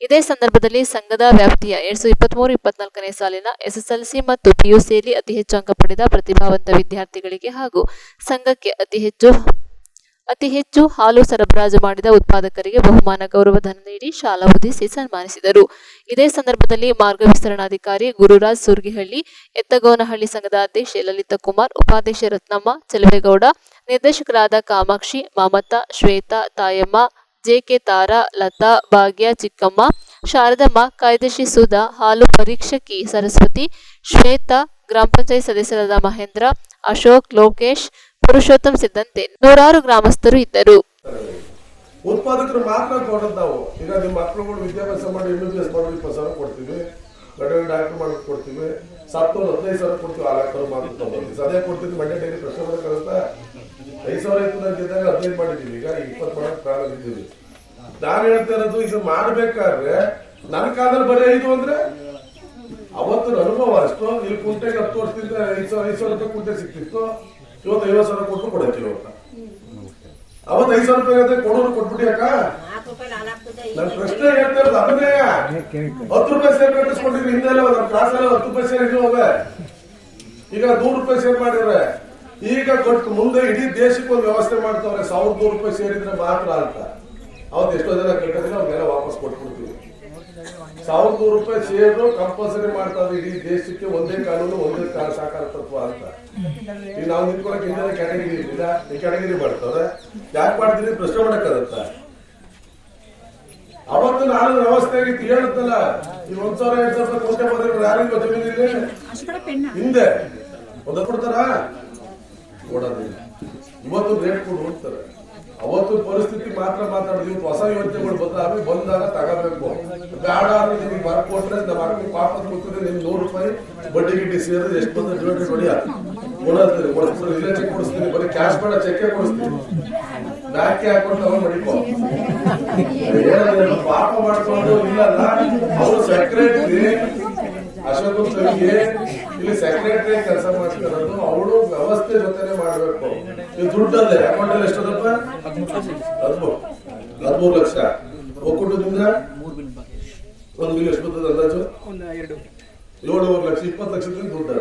ಇದೇ ಸಂದರ್ಭದಲ್ಲಿ ಸಂಘದ ವ್ಯಾಪ್ತಿಯ 2023-24ನೇ ಸಾಲಿನ ಎಸ್ಎಸ್ಎಲ್ಸಿ ಮತ್ತು ಪಿಯುಸಿಯಲ್ಲಿ ಅತಿ ಹೆಚ್ಚು ಅಂಕ ಪಡೆದ ಪ್ರತಿಭಾವಂತ ವಿದ್ಯಾರ್ಥಿಗಳಿಗೆ ಹಾಗೂ ಸಂಘಕ್ಕೆ ಅತಿ ಹೆಚ್ಚು ಹಾಲು ಸರಬರಾಜು ಮಾಡಿದ ಉತ್ಪಾದಕರಿಗೆ ಬಹುಮಾನ ಗೌರವಧನ ನೀಡಿ ಶಾಲಾ ಹೊದಿಸಿ ಸನ್ಮಾನಿಸಿದರು. ಇದೇ ಸಂದರ್ಭದಲ್ಲಿ ಮಾರ್ಗ ವಿಸ್ತರಣಾಧಿಕಾರಿ ಗುರುರಾಜ್ ಸುರ್ಗಿಹಳ್ಳಿ, ಎತ್ತಗೋನಹಳ್ಳಿ ಸಂಘದ ಅಧ್ಯಕ್ಷೆ ಲಲಿತಾ ಕುಮಾರ್, ಉಪಾಧ್ಯಕ್ಷೆ ರತ್ನಮ್ಮ ಚೆಲುವೇಗೌಡ, ನಿರ್ದೇಶಕರಾದ ಕಾಮಾಕ್ಷಿ, ಮಮತಾ, ಶ್ವೇತಾ, ತಾಯಮ್ಮ, ಜೆಕೆ ತಾರಾ, ಲತಾ, ಭಾಗ್ಯ, ಚಿಕ್ಕಮ್ಮ, ಶಾರದಮ್ಮ, ಕಾರ್ಯದರ್ಶಿ ಸುಧಾ, ಹಾಲು ಪರೀಕ್ಷಕಿ ಸರಸ್ವತಿ, ಶ್ವೇತಾ, ಗ್ರಾಮ ಪಂಚಾಯತ್ ಸದಸ್ಯರಾದ ಮಹೇಂದ್ರ, ಅಶೋಕ್, ಲೋಕೇಶ್, ಪುರುಷೋತ್ತಮ್ ಸೇರಿದಂತೆ ನೂರಾರು ಗ್ರಾಮಸ್ಥರು ಇದ್ದರು. ಉತ್ಪಾದಕರು ಮಾತ್ರ ಕೊಡೋದು ನಾವು. ಈಗ ನಿಮ್ಮ ಮಕ್ಕಳುಗಳು ವಿದ್ಯಾಭ್ಯಾಸ ಮಾಡಿ MBBS ಮಾಡಿ 20,000 ಕೊಡ್ತೀವಿ, ಗಂಡ ಡಾಕ್ಟರ್ ಮಾಡಿ ಕೊಡ್ತೀವಿ, ಸತ್ತೋರು 15,000 ಕೊಡ್ತೀವಿ, 6,00,000 ಮಾಡಿ ತಗೊಂಡ್ಬರ್ತೀವಿ. ಅದೇ ಕೊಡ್ತೀವಿ. ಮಂಡ್ಯ ಡೈರಿ ಪ್ರಶ್ನೆ ಕಳಿಸ್ತಾ 5,000 ಇತ್ತು ನಂತಿದ್ದಾಗ 15 ಮಾಡಿದ್ದೀವಿ. ಈಗ 20 ಮಾಡಕ್ ಪ್ರಾರಂಭ ಇದ್ದೀವಿ. ನಾನು ಹೇಳ್ತಾ ಇರೋದು ಇದು ಮಾಡ್ಬೇಕಾದ್ರೆ ನನ್ನ ಕಾಲದಲ್ಲಿ ಬರೀ 5 ಅಂದ್ರೆ ಅವತ್ತು ಅನುಭವ ಅಷ್ಟು. ಇಲ್ಲಿ ಕುಂಟೆಗೆ 10 ವರ್ಷದಿಂದ 5,000 ರೂಪಾಯಿ ಕುಂಟೆ ಸಿಕ್ತಿತ್ತು. ಇವತ್ತು 50,000 ಕೊಟ್ಟು ಕೊಡಕ್ಕೆ ಇವತ್ತು. ಅವತ್ತು 5,000 ರೂಪಾಯಿ ಕೊಡೋರು ಕೊಟ್ಬಿಟ್ಟಿ ಅಕ್ಕ. ನನ್ನ ಪ್ರಶ್ನೆ ಹೇಳ್ತಾ ಇರೋದು ಅದನ್ನೇ. 10 ರೂಪಾಯಿ ಸೇರ್ ಕಟ್ಟಿಸ್ಕೊಂಡಿದ್ರಿ ಹಿಂದೆಲ್ಲ ನಮ್ಮ ಕ್ಲಾಸಲ್ಲಿ 10 ರೂಪಾಯಿ ಸೇರ್ ಇರುವಾಗ ಈಗ 100 ರೂಪಾಯಿ ಸೇರ್ ಮಾಡಿದ್ರೆ ಈಗ ಕೊಟ್ಟು ಮುಂದೆ ಇಡೀ ದೇಶಕ್ಕೆ ಒಂದು ವ್ಯವಸ್ಥೆ ಮಾಡ್ತಾವ್ರೆ. 1,100 ರೂಪಾಯಿ ಸೇರಿದ್ರೆ ಮಾತ್ರ ಅಂತ. ಅವತ್ತು ಎಷ್ಟೋ ಜನ ಕಟ್ಟಿದ್ರೆ ಅವ್ರಿಗೆಲ್ಲ ವಾಪಸ್ ಕೊಟ್ಬಿಡ್ತೀವಿ. 1,100 ರೂಪಾಯಿ ಸೇರು ಕಂಪಲ್ಸರಿ ಮಾಡ್ತಾವ್ರೆ ಇಡೀ ದೇಶಕ್ಕೆ. ಒಂದೇ ಕಾನೂನು ಒಂದೇ ಸಹಕಾರ ತತ್ವ ಅಂತ. ಈಗ ನಾವು ನಿಂತ್ಕೊಳಕ್ ಇಂಡಿಯಾ ಕ್ಯಾಟಗರಿ ಇರ್ಲಿಲ್ಲ, ಈ ಕ್ಯಾಟಗರಿ ಮಾಡ್ತಾರೆ. ಯಾಕೆ ಮಾಡ್ತೀರಿ ಪ್ರಶ್ನೆ ಮಾಡಕ್ಕಾಗತ್ತ? ಅವತ್ತು ನಾನು ವ್ಯವಸ್ಥೆ ಆಗಿತ್ತು ಹೇಳುತ್ತಲ್ಲ. ಈ 1,000-2,000 ರೂಪಾಯಿ ಕೋಟೆ ಬಂದ್ರೆ ಯಾರಿಗೂ ಜಮೀನಿಲ್ಲ ಹಿಂದೆ ಒಂದ ಕೊಡ್ತಾರ ಕೊಡೋದಿಲ್ಲ. ಇವತ್ತು ರೇಟ್ ಕೊಡು ಹೋಗ್ತಾರೆ. ಅವತ್ತು ಪರಿಸ್ಥಿತಿ ಮಾತ್ರ ಮಾತಾಡೋದು. ಇವತ್ತು ಹೊಸ ಯೋಜನೆಗಳು ಬಂದಾಗ ತಗೋಬೇಕು. ಬೇಡ ಅಂದ್ರೆ ನಿಮ್ಗೆ ಬರ್ಕೊಟ್ರೆ ನಮ್ಮ ಮಕ್ಕಳು ವಾಪಸ್ ಕೊಡ್ತಿದ್ರೆ ನಿಮ್ಗೆ 100 ರೂಪಾಯಿ ಬಡ್ಡಿ ಗಿಡ್ಡಿ ಸೇರಿದ್ರೆ ಎಷ್ಟು ಬಂದ್ರೆ ಡಿವೈಡೆಡ್ ನೋಡಿ ಕೊಡಿಸ್ತೀನಿ, ಇಲ್ಲೇ ಚೆಕ್ ಕೊಡಿಸ್ತೀನಿ. ಬರೀ ಕ್ಯಾಶ್ ಬೇಡ, ಚೆಕ್ ಕೊಡಿಸ್ತೀನಿ. ಬ್ಯಾಂಕ್ಗೆ ಹಾಕೊಂಡು ತಗೊಂಡು ಮಡಿಕೋ ಪಾಪ ಮಾಡ್ಕೊಂಡು ಇಲ್ಲಲ್ಲ. ಅವರು ಸೆಕ್ರೆಟರಿ ಅಶೋಕ್ ಇಲ್ಲಿ ಸೆಕ್ರೆಟರಿ ಕೆಲಸ ಮಾಡ್ತಿರೋದು. ಅವಳು ವ್ಯವಸ್ಥೆ ಜೊತೆನೆ ಮಾಡ್ಬೇಕು. ಇದು ದುಡ್ಡಲ್ಲೇ ಅಕೌಂಟಲ್ಲಿ ಎಷ್ಟದಪ್ಪ? 13 ಲಕ್ಷ. ಒಕ್ಕೂಟದಿಂದ 1 ಮಿಲಿಯನ್ ಎಷ್ಟು ಬರ್ತದೆ ಅಂದಾಜು? 7 ಲಕ್ಷ. 20 ಲಕ್ಷದಿಂದ ದುಡ್ಡು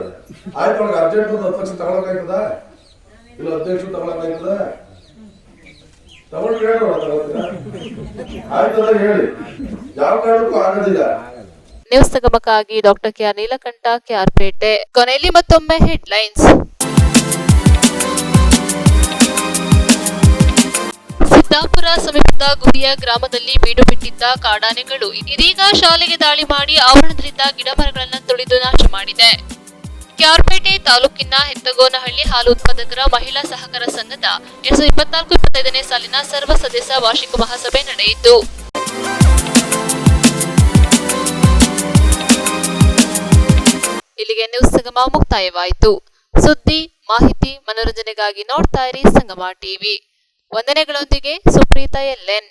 ಆಯ್ತು. ಅವ್ರಿಗೆ ಅರ್ಜೆಂಟ್ 10 ಲಕ್ಷ ತಗೊಳಕಾಯ್ತದ? ಇಲ್ಲ ಅಧ್ಯಕ್ಷ ತಗೊಳಕಾಯ್ತದ? ತಗೊಂಡು ಹೇಳೋಣ ತಗೋತೀರ? ಆಯ್ತದ ಹೇಳಿ. ಯಾವ ಕಾರಣಕ್ಕೂ ಆಗೋದಿಲ್ಲ. ನ್ಯೂಸ್ ಸಂಗಮಕ್ಕಾಗಿ ಡಾಕ್ಟರ್ ಕೆಆರ್ ನೀಲಕಂಠ, ಕೆಆರ್ಪೇಟೆ. ಕೊನೆಯಲ್ಲಿ ಮತ್ತೊಮ್ಮೆ ಹೆಡ್ಲೈನ್ಸ್. ಸಿದ್ದಾಪುರ ಸಮೀಪದ ಗುಹಿಯ ಗ್ರಾಮದಲ್ಲಿ ಬೀಡು ಬಿಟ್ಟಿದ್ದ ಕಾಡಾನೆಗಳು ಇದೀಗ ಶಾಲೆಗೆ ದಾಳಿ ಮಾಡಿ ಆವರಣದಲ್ಲಿದ್ದ ಗಿಡಮರಗಳನ್ನು ತುಳಿದು ನಾಶ ಮಾಡಿದೆ. ಕೆಆರ್ಪೇಟೆ ತಾಲೂಕಿನ ಹೆತ್ತಗೋನಹಳ್ಳಿ ಹಾಲು ಉತ್ಪಾದಕರ ಮಹಿಳಾ ಸಹಕಾರ ಸಂಘದ 2024-25ನೇ ಸಾಲಿನ ಸರ್ವ ಸದಸ್ಯ ವಾರ್ಷಿಕ ಮಹಾಸಭೆ ನಡೆಯಿತು. ಇಲ್ಲಿಗೆ ನ್ಯೂಸ್ ಸಂಗಮ ಮುಕ್ತಾಯವಾಯಿತು. ಸುದ್ದಿ, ಮಾಹಿತಿ, ಮನೋರಂಜನೆಗಾಗಿ ನೋಡ್ತಾ ಇರಿ ಸಂಗಮ ಟಿವಿ. ವಂದನೆಗಳೊಂದಿಗೆ ಸುಪ್ರೀತಾ ಎಲ್ಎನ್.